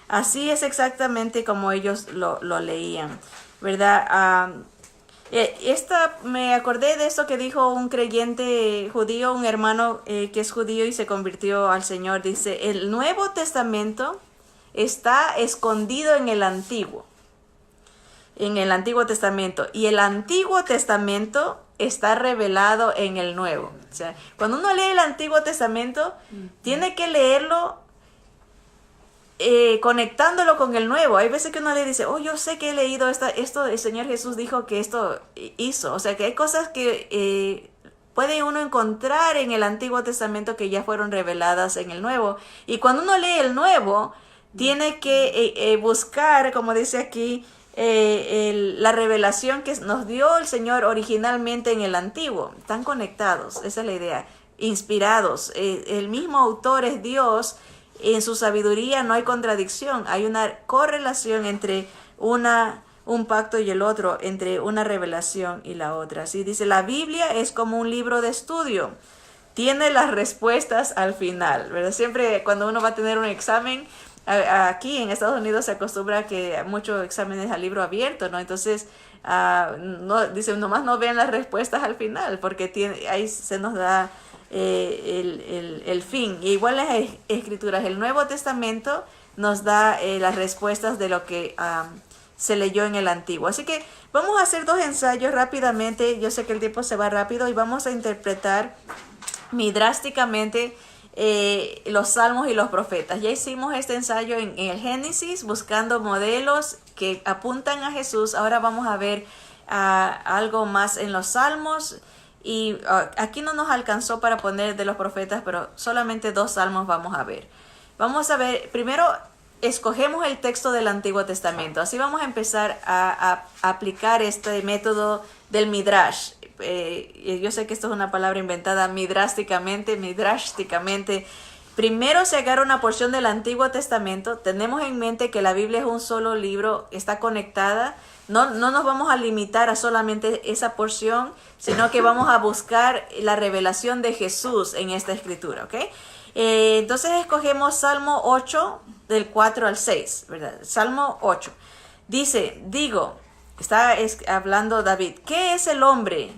Así es exactamente como ellos lo leían, ¿verdad? Me acordé de esto que dijo un creyente judío, un hermano que es judío y se convirtió al Señor. Dice, el Nuevo Testamento está escondido en el Antiguo Testamento, y el Antiguo Testamento está revelado en el Nuevo. O sea, cuando uno lee el Antiguo Testamento, tiene que leerlo conectándolo con el Nuevo. Hay veces que uno le dice, yo sé que he leído esto, el Señor Jesús dijo que esto hizo. O sea, que hay cosas que puede uno encontrar en el Antiguo Testamento que ya fueron reveladas en el Nuevo. Y cuando uno lee el Nuevo, tiene que buscar, como dice aquí, la revelación que nos dio el Señor originalmente en el Antiguo. Están conectados, esa es la idea, inspirados. El mismo autor es Dios, en su sabiduría no hay contradicción, hay una correlación entre un pacto y el otro, entre una revelación y la otra. Así dice, la Biblia es como un libro de estudio, tiene las respuestas al final, ¿verdad? Siempre cuando uno va a tener un examen, aquí en Estados Unidos se acostumbra a que muchos exámenes a libro abierto, ¿no? Entonces, no, dicen, nomás no vean las respuestas al final, porque ahí se nos da el fin. Y igual las escrituras, el Nuevo Testamento nos da las respuestas de lo que se leyó en el Antiguo. Así que vamos a hacer 2 ensayos rápidamente. Yo sé que el tiempo se va rápido y vamos a interpretar drásticamente los salmos y los profetas. Ya hicimos este ensayo en el Génesis buscando modelos que apuntan a Jesús. Ahora vamos a ver algo más en los salmos y aquí no nos alcanzó para poner de los profetas, pero solamente 2 salmos vamos a ver. Vamos a ver, primero escogemos el texto del Antiguo Testamento. Así vamos a empezar a aplicar este método del Midrash. Yo sé que esto es una palabra inventada, midrasticamente. Primero se agarra una porción del Antiguo Testamento. Tenemos en mente que la Biblia es un solo libro, está conectada. No nos vamos a limitar a solamente esa porción, sino que vamos a buscar la revelación de Jesús en esta escritura, ¿ok? Entonces escogemos Salmo 8, del 4 al 6, ¿verdad? Salmo 8. Dice, está hablando David, ¿qué es el hombre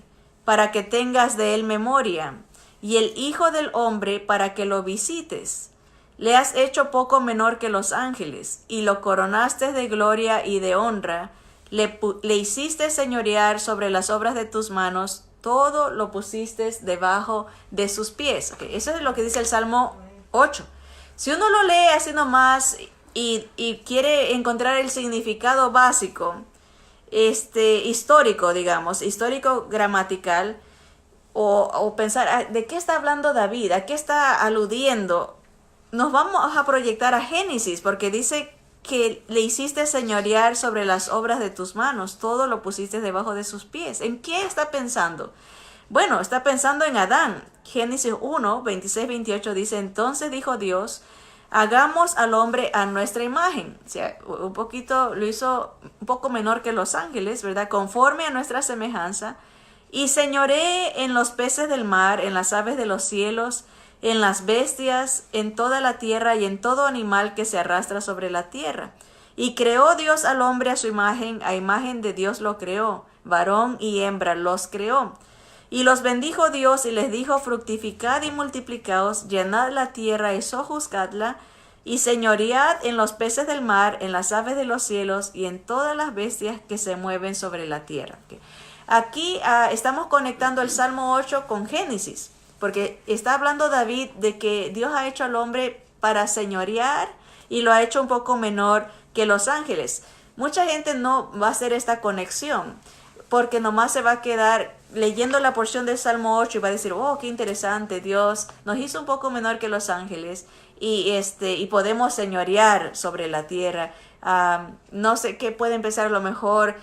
para que tengas de él memoria, y el hijo del hombre para que lo visites? Le has hecho poco menor que los ángeles, y lo coronaste de gloria y de honra. Le hiciste señorear sobre las obras de tus manos, todo lo pusiste debajo de sus pies. Okay, eso es lo que dice el Salmo 8. Si uno lo lee así nomás y quiere encontrar el significado básico, histórico, digamos, histórico gramatical, o pensar, ¿de qué está hablando David? ¿A qué está aludiendo? Nos vamos a proyectar a Génesis, porque dice que le hiciste señorear sobre las obras de tus manos, todo lo pusiste debajo de sus pies. ¿En qué está pensando? Bueno, está pensando en Adán. Génesis 1, 26, 28 dice, entonces dijo Dios, hagamos al hombre a nuestra imagen. O sea, lo hizo un poco menor que los ángeles, ¿verdad? Conforme a nuestra semejanza. Y señoree en los peces del mar, en las aves de los cielos, en las bestias, en toda la tierra y en todo animal que se arrastra sobre la tierra. Y creó Dios al hombre a su imagen, a imagen de Dios lo creó, varón y hembra los creó. Y los bendijo Dios y les dijo, fructificad y multiplicaos, llenad la tierra y sojuzgadla, y señoread en los peces del mar, en las aves de los cielos y en todas las bestias que se mueven sobre la tierra. Okay. Aquí estamos conectando el Salmo 8 con Génesis, porque está hablando David de que Dios ha hecho al hombre para señorear y lo ha hecho un poco menor que los ángeles. Mucha gente no va a hacer esta conexión, porque nomás se va a quedar leyendo la porción del Salmo 8 y va a decir, oh, qué interesante, Dios nos hizo un poco menor que los ángeles y podemos señorear sobre la tierra. No sé qué puede empezar a lo mejor.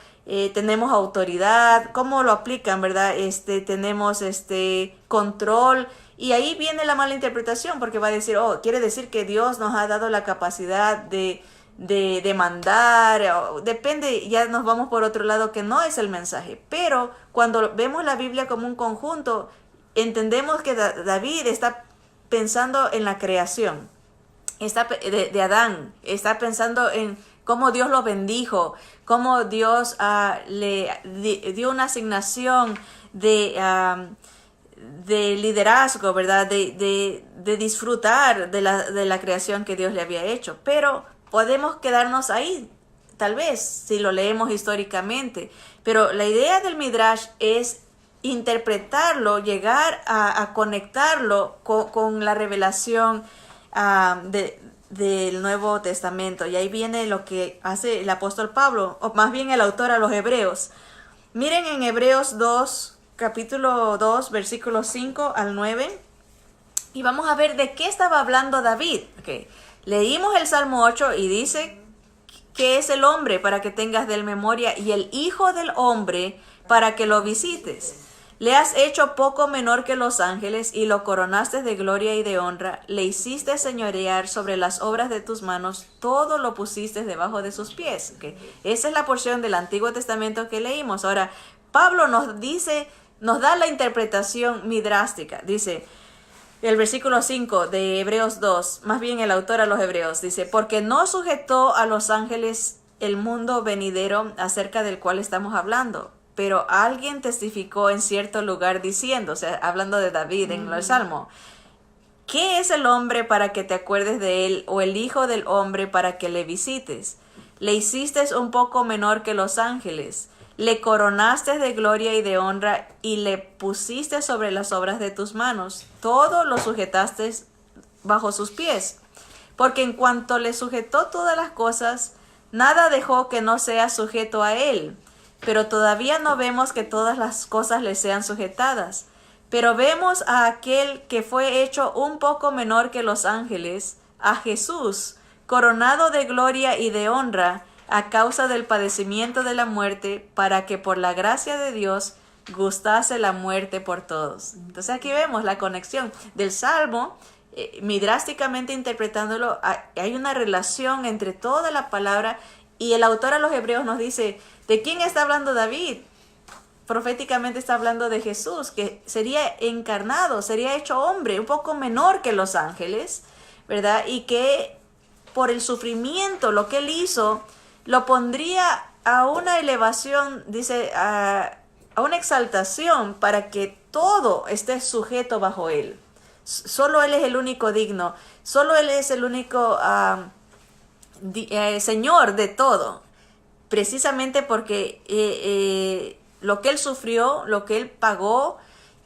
Tenemos autoridad, cómo lo aplican, ¿verdad? Tenemos control, y ahí viene la mala interpretación, porque va a decir, quiere decir que Dios nos ha dado la capacidad de mandar, depende, ya nos vamos por otro lado, que no es el mensaje. Pero cuando vemos la Biblia como un conjunto, entendemos que David está pensando en la creación, de Adán, está pensando en cómo Dios lo bendijo, cómo Dios le dio una asignación de liderazgo, ¿verdad? De disfrutar de la creación que Dios le había hecho. Pero podemos quedarnos ahí, tal vez, si lo leemos históricamente. Pero la idea del Midrash es interpretarlo, llegar a conectarlo con la revelación del Nuevo Testamento. Y ahí viene lo que hace el apóstol Pablo, o más bien el autor a los Hebreos. Miren en Hebreos 2, capítulo 2, versículos 5 al 9. Y vamos a ver de qué estaba hablando David. Okay. Leímos el Salmo 8 y dice ¿Qué es el hombre para que tengas de él memoria? Y el hijo del hombre para que lo visites. Le has hecho poco menor que los ángeles y lo coronaste de gloria y de honra. Le hiciste señorear sobre las obras de tus manos. Todo lo pusiste debajo de sus pies. ¿Okay? Esa es la porción del Antiguo Testamento que leímos. Ahora, Pablo nos da la interpretación midrástica. Dice el versículo 5 de Hebreos 2, más bien el autor a los Hebreos, dice, porque no sujetó a los ángeles el mundo venidero acerca del cual estamos hablando. Pero alguien testificó en cierto lugar diciendo, o sea, hablando de David en el Salmo, ¿qué es el hombre para que te acuerdes de él, o el hijo del hombre para que le visites? Le hiciste un poco menor que los ángeles, le coronaste de gloria y de honra, y le pusiste sobre las obras de tus manos. Todo lo sujetaste bajo sus pies. Porque en cuanto le sujetó todas las cosas, nada dejó que no sea sujeto a él. Pero todavía no vemos que todas las cosas le sean sujetadas. Pero vemos a aquel que fue hecho un poco menor que los ángeles, a Jesús, coronado de gloria y de honra, a causa del padecimiento de la muerte, para que por la gracia de Dios gustase la muerte por todos. Entonces aquí vemos la conexión del Salmo, midrásticamente interpretándolo, hay una relación entre toda la palabra, y el autor a los Hebreos nos dice, ¿de quién está hablando David? Proféticamente está hablando de Jesús, que sería encarnado, sería hecho hombre, un poco menor que los ángeles, ¿verdad? Y que por el sufrimiento, lo que él hizo, lo pondría a una elevación, dice, a una exaltación para que todo esté sujeto bajo él. Solo él es el único digno, solo él es el único Señor de todo. Precisamente porque lo que él sufrió, lo que él pagó,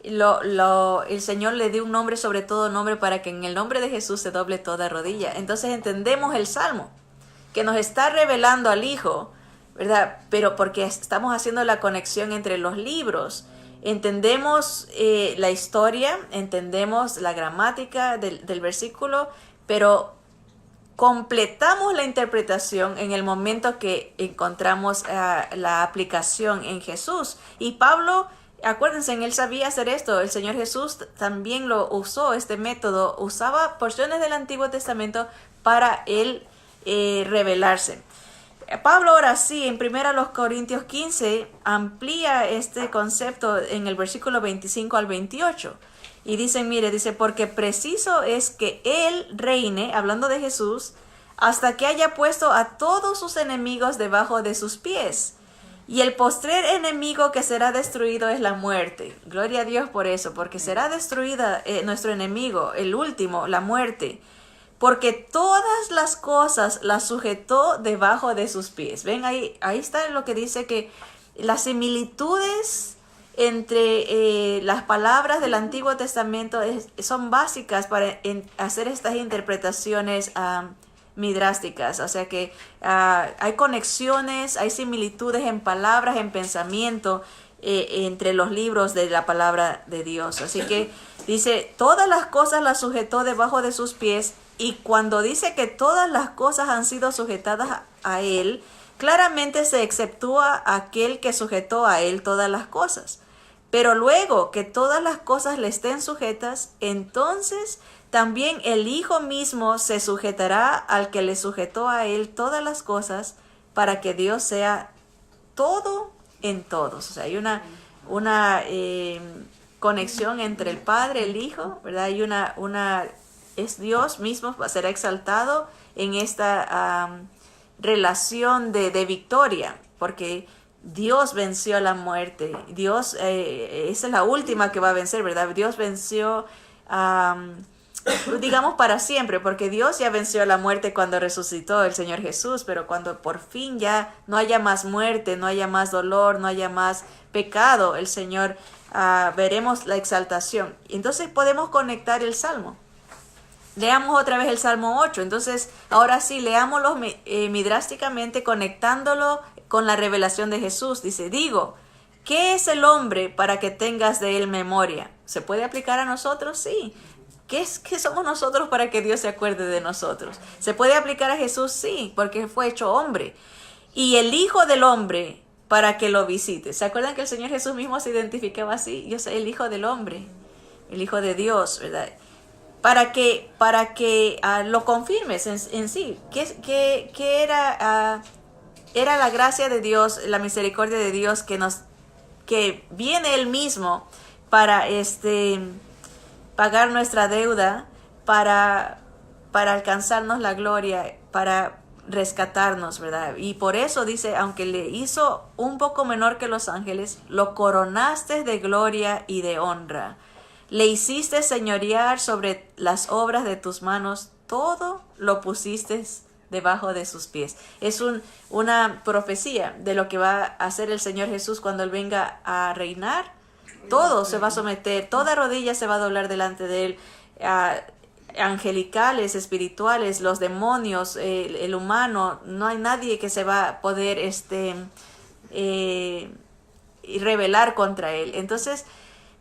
el Señor le dio un nombre sobre todo nombre para que en el nombre de Jesús se doble toda rodilla. Entonces entendemos el Salmo, que nos está revelando al Hijo, ¿verdad? Pero porque estamos haciendo la conexión entre los libros. Entendemos la historia, entendemos la gramática del versículo, pero completamos la interpretación en el momento que encontramos la aplicación en Jesús. Y Pablo, acuérdense, él sabía hacer esto. El Señor Jesús también lo usó, este método. Usaba porciones del Antiguo Testamento para él revelarse. Pablo ahora sí, en 1 Corintios 15, amplía este concepto en el versículo 25 al 28. Y dicen, mire, dice, porque preciso es que Él reine, hablando de Jesús, hasta que haya puesto a todos sus enemigos debajo de sus pies. Y el postrer enemigo que será destruido es la muerte. Gloria a Dios por eso, porque será destruida nuestro enemigo, el último, la muerte. Porque todas las cosas las sujetó debajo de sus pies. Ven, ahí está lo que dice que las similitudes entre las palabras del Antiguo Testamento son básicas para hacer estas interpretaciones midrásticas. O sea que hay conexiones, hay similitudes en palabras, en pensamiento entre los libros de la palabra de Dios. Así que dice, todas las cosas las sujetó debajo de sus pies, y cuando dice que todas las cosas han sido sujetadas a él, claramente se exceptúa aquel que sujetó a él todas las cosas. Pero luego que todas las cosas le estén sujetas, entonces también el Hijo mismo se sujetará al que le sujetó a él todas las cosas, para que Dios sea todo en todos. O sea, hay una conexión entre el Padre, el Hijo, ¿verdad? Hay es Dios mismo, será exaltado en esta relación de victoria, porque Dios venció la muerte. Dios, esa es la última que va a vencer, ¿verdad? Dios venció, digamos, para siempre, porque Dios ya venció la muerte cuando resucitó el Señor Jesús, pero cuando por fin ya no haya más muerte, no haya más dolor, no haya más pecado, el Señor, veremos la exaltación. Entonces podemos conectar el Salmo. Leamos otra vez el Salmo 8. Entonces, ahora sí, leámoslo midrásticamente, conectándolo con la revelación de Jesús. Dice, digo, ¿qué es el hombre para que tengas de él memoria? ¿Se puede aplicar a nosotros? Sí. ¿Qué somos nosotros para que Dios se acuerde de nosotros? ¿Se puede aplicar a Jesús? Sí, porque fue hecho hombre. Y el Hijo del Hombre para que lo visite. ¿Se acuerdan que el Señor Jesús mismo se identificaba así? Yo soy el Hijo del Hombre, el Hijo de Dios, ¿verdad? Para que lo confirmes en sí. ¿Qué era? Era la gracia de Dios, la misericordia de Dios que viene Él mismo para pagar nuestra deuda, para alcanzarnos la gloria, para rescatarnos, ¿verdad? Y por eso dice, aunque le hizo un poco menor que los ángeles, lo coronaste de gloria y de honra. Le hiciste señorear sobre las obras de tus manos, todo lo pusiste debajo de sus pies. Es una profecía de lo que va a hacer el Señor Jesús cuando Él venga a reinar. Todo se va a someter, toda rodilla se va a doblar delante de Él. Angelicales, espirituales, los demonios, el humano, no hay nadie que se va a poder rebelar contra Él. Entonces,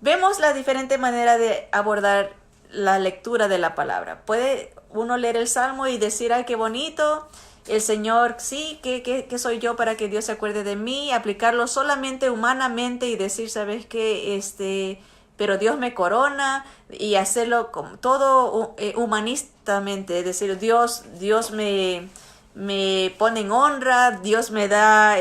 vemos la diferente manera de abordar la lectura de la palabra. Puede uno leer el Salmo y decir, ay, qué bonito, el Señor, sí, ¿qué soy yo para que Dios se acuerde de mí? Aplicarlo solamente humanamente y decir, ¿sabes qué? Pero Dios me corona, y hacerlo como todo humanistamente, es decir, Dios me pone en honra, Dios me da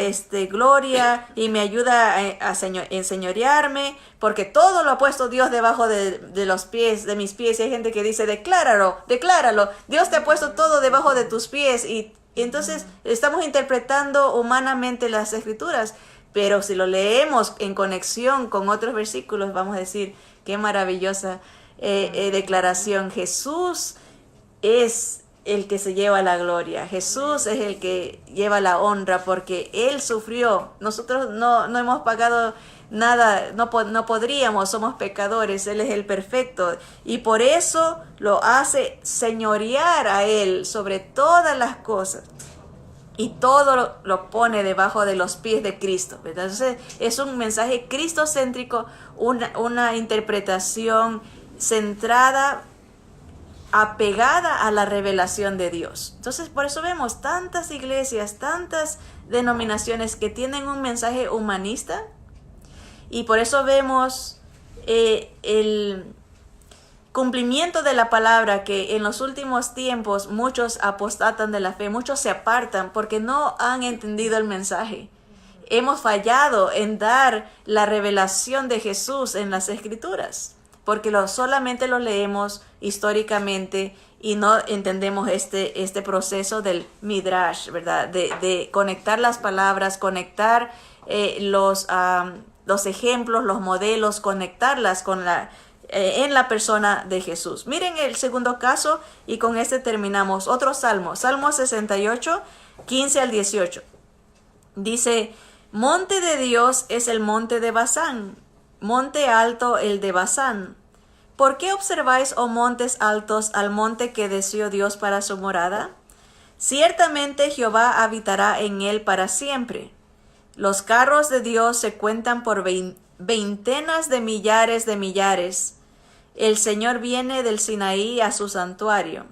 gloria y me ayuda a enseñorearme, porque todo lo ha puesto Dios debajo de los pies, de mis pies. Y hay gente que dice, decláralo, Dios te ha puesto todo debajo de tus pies. Y entonces estamos interpretando humanamente las escrituras, pero si lo leemos en conexión con otros versículos, vamos a decir, qué maravillosa declaración. Jesús es el que se lleva la gloria. Jesús es el que lleva la honra, porque Él sufrió. Nosotros no hemos pagado nada, no podríamos, somos pecadores. Él es el perfecto, y por eso lo hace señorear a Él sobre todas las cosas, y todo lo pone debajo de los pies de Cristo, ¿verdad? Entonces es un mensaje cristocéntrico, una interpretación centrada, apegada a la revelación de Dios. Entonces, por eso vemos tantas iglesias, tantas denominaciones que tienen un mensaje humanista, y por eso vemos el cumplimiento de la palabra, que en los últimos tiempos muchos apostatan de la fe, muchos se apartan porque no han entendido el mensaje. Hemos fallado en dar la revelación de Jesús en las Escrituras, porque solamente lo leemos históricamente y no entendemos este proceso del midrash, ¿verdad? De conectar las palabras, conectar los ejemplos, los modelos, conectarlas en la persona de Jesús. Miren el segundo caso, y con este terminamos. Otro salmo, Salmo 68, 15 al 18. Dice, monte de Dios es el monte de Basán, monte alto el de Basán. ¿Por qué observáis, oh montes altos, al monte que deseó Dios para su morada? Ciertamente Jehová habitará en él para siempre. Los carros de Dios se cuentan por veintenas de millares. El Señor viene del Sinaí a su santuario.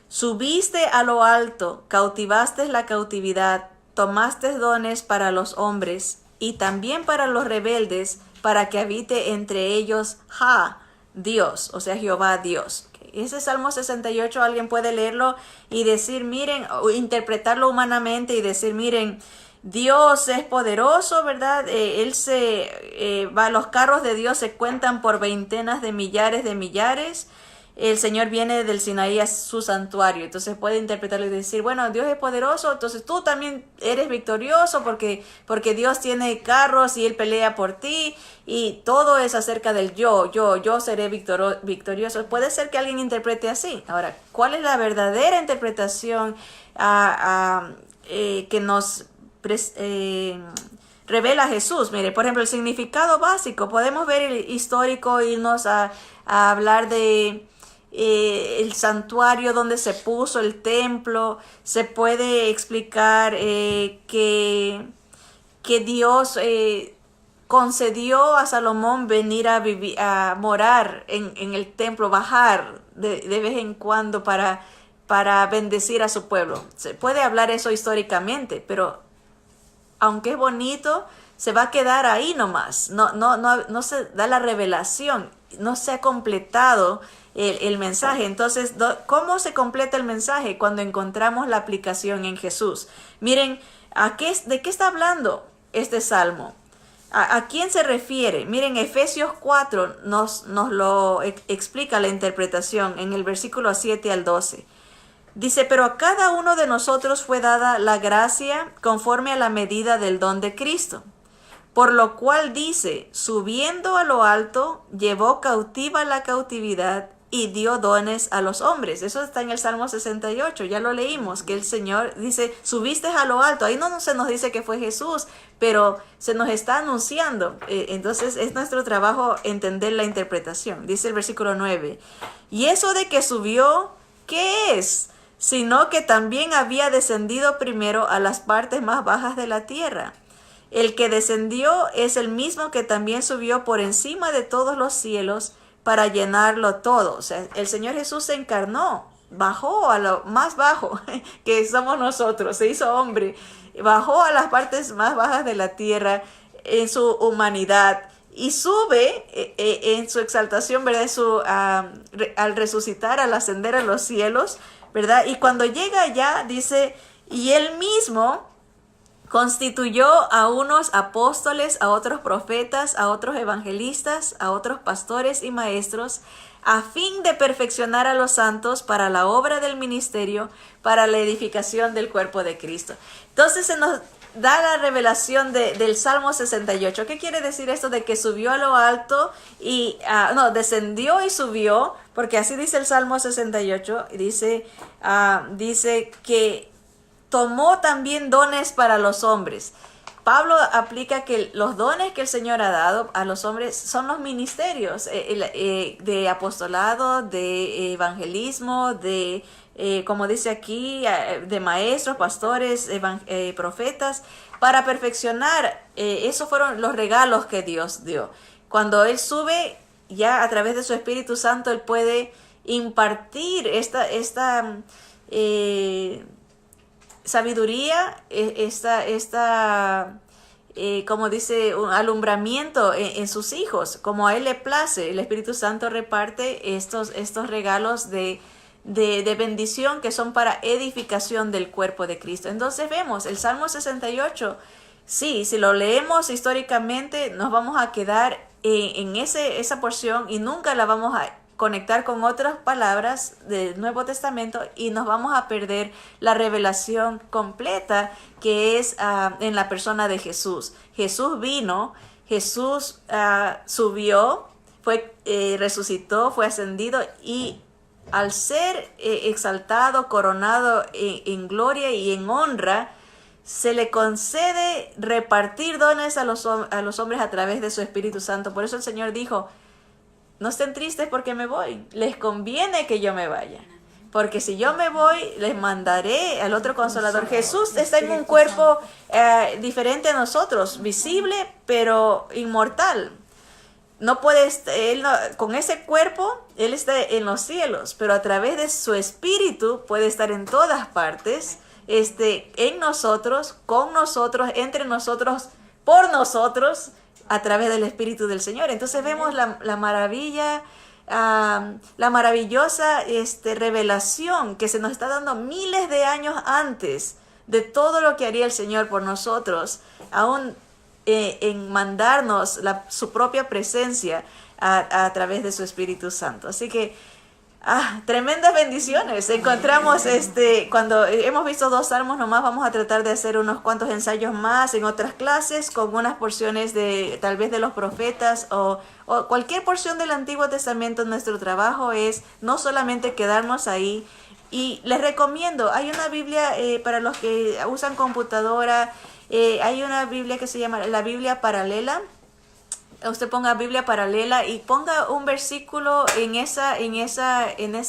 Subiste a lo alto, cautivaste la cautividad, tomaste dones para los hombres y también para los rebeldes, para que habite entre ellos Dios, o sea, Jehová Dios. Ese Salmo 68, alguien puede leerlo y decir, miren, o interpretarlo humanamente y decir, miren, Dios es poderoso, ¿verdad? Los carros de Dios se cuentan por veintenas de millares. El Señor viene del Sinaí a su santuario. Entonces puede interpretarlo y decir, bueno, Dios es poderoso, entonces tú también eres victorioso porque Dios tiene carros y Él pelea por ti, y todo es acerca del yo seré victorioso. Puede ser que alguien interprete así. Ahora, ¿cuál es la verdadera interpretación que nos revela Jesús? Mire, por ejemplo, el significado básico. Podemos ver el histórico, irnos a hablar de el santuario donde se puso el templo. Se puede explicar que Dios concedió a Salomón venir a morar en el templo, bajar de vez en cuando para bendecir a su pueblo. Se puede hablar eso históricamente, pero aunque es bonito, se va a quedar ahí nomás. No se da la revelación, no se ha completado el mensaje. Entonces, ¿cómo se completa el mensaje? Cuando encontramos la aplicación en Jesús. Miren, ¿de qué está hablando este salmo? ¿A quién se refiere? Miren, Efesios 4 nos lo explica la interpretación en el versículo 7 al 12. Dice, pero a cada uno de nosotros fue dada la gracia conforme a la medida del don de Cristo. Por lo cual dice, subiendo a lo alto, llevó cautiva la cautividad y dio dones a los hombres. Eso está en el Salmo 68, ya lo leímos, que el Señor dice, subiste a lo alto. Ahí no se nos dice que fue Jesús, pero se nos está anunciando. Entonces es nuestro trabajo entender la interpretación. Dice el versículo 9, y eso de que subió, ¿qué es? Sino que también había descendido primero a las partes más bajas de la tierra. El que descendió es el mismo que también subió por encima de todos los cielos para llenarlo todo. O sea, el Señor Jesús se encarnó, bajó a lo más bajo que somos nosotros, se hizo hombre, bajó a las partes más bajas de la tierra en su humanidad y sube en su exaltación, ¿verdad? Al resucitar, al ascender a los cielos, ¿verdad? Y cuando llega allá, dice, y él mismo constituyó a unos apóstoles, a otros profetas, a otros evangelistas, a otros pastores y maestros, a fin de perfeccionar a los santos para la obra del ministerio, para la edificación del cuerpo de Cristo. Entonces se nos da la revelación del Salmo 68. ¿Qué quiere decir esto de que subió a lo alto y, descendió y subió? Porque así dice el Salmo 68, y dice que tomó también dones para los hombres. Pablo aplica que los dones que el Señor ha dado a los hombres son los ministerios de apostolado, de evangelismo, como dice aquí, de maestros, pastores, profetas, para perfeccionar. Esos fueron los regalos que Dios dio. Cuando Él sube, ya a través de su Espíritu Santo, Él puede impartir esta sabiduría, como dice, un alumbramiento en sus hijos, como a Él le place. El Espíritu Santo reparte estos regalos de bendición que son para edificación del cuerpo de Cristo. Entonces vemos el Salmo 68, sí, si lo leemos históricamente, nos vamos a quedar en esa porción y nunca la vamos a conectar con otras palabras del Nuevo Testamento y nos vamos a perder la revelación completa que es en la persona de Jesús. Jesús vino, Jesús subió, resucitó, fue ascendido y al ser exaltado, coronado en gloria y en honra, se le concede repartir dones a los hombres a través de su Espíritu Santo. Por eso el Señor dijo, no estén tristes porque me voy, les conviene que yo me vaya, porque si yo me voy, les mandaré al otro Consolador. Jesús está en un cuerpo diferente a nosotros, visible, pero inmortal. No puede, con ese cuerpo, Él está en los cielos, pero a través de su Espíritu puede estar en todas partes, en nosotros, con nosotros, entre nosotros, por nosotros, a través del Espíritu del Señor. Entonces vemos la maravilla, la maravillosa revelación que se nos está dando miles de años antes de todo lo que haría el Señor por nosotros, aún en mandarnos su propia presencia a través de su Espíritu Santo. Así que tremendas bendiciones. Encontramos, cuando hemos visto 2 salmos nomás, vamos a tratar de hacer unos cuantos ensayos más en otras clases con unas porciones tal vez de los profetas o cualquier porción del Antiguo Testamento. Nuestro trabajo es no solamente quedarnos ahí. Y les recomiendo, hay una Biblia para los que usan computadora, hay una Biblia que se llama la Biblia Paralela. Usted ponga Biblia Paralela y ponga un versículo en esa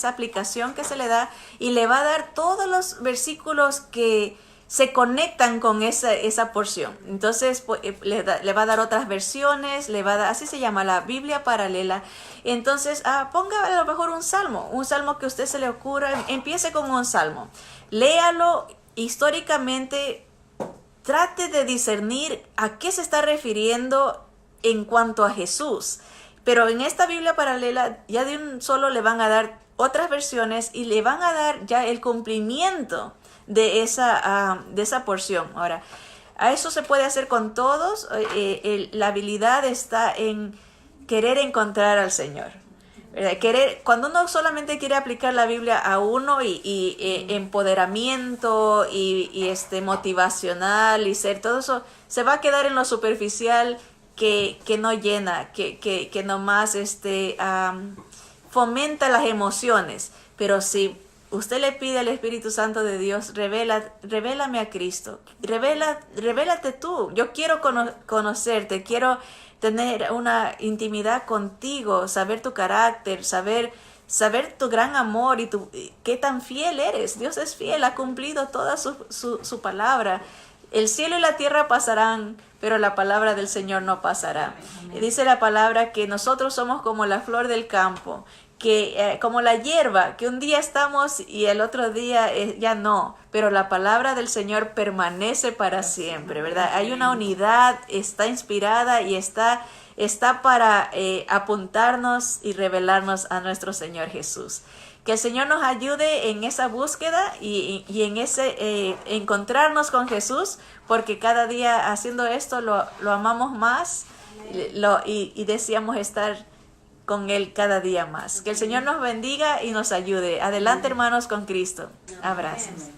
aplicación que se le da y le va a dar todos los versículos que se conectan con esa porción. Entonces pues, le va a dar otras versiones, le va a dar, así se llama, la Biblia paralela. Entonces ponga a lo mejor un salmo que a usted se le ocurra, empiece con un salmo, léalo históricamente, trate de discernir a qué se está refiriendo en cuanto a Jesús. Pero en esta Biblia paralela ya de un solo le van a dar otras versiones y le van a dar ya el cumplimiento de esa porción. Ahora, a eso se puede hacer con todos. La habilidad está en querer encontrar al Señor. Cuando uno solamente quiere aplicar la Biblia a uno y empoderamiento y motivacional y ser todo eso, se va a quedar en lo superficial que no llena, que nomás fomenta las emociones. Pero si usted le pide al Espíritu Santo de Dios, revélame a Cristo, revélate tú, yo quiero conocerte, quiero tener una intimidad contigo, saber tu carácter, saber tu gran amor y qué tan fiel eres. Dios es fiel, ha cumplido toda su palabra. El cielo y la tierra pasarán, pero la palabra del Señor no pasará. Y dice la palabra que nosotros somos como la flor del campo, que como la hierba, que un día estamos y el otro día ya no, pero la palabra del Señor permanece para siempre, ¿verdad? Hay una unidad, está inspirada y está para apuntarnos y revelarnos a nuestro Señor Jesús. Que el Señor nos ayude en esa búsqueda y en ese encontrarnos con Jesús, porque cada día haciendo esto lo amamos más y deseamos estar con Él cada día más. Que el Señor nos bendiga y nos ayude. Adelante, hermanos, con Cristo. Abrazos.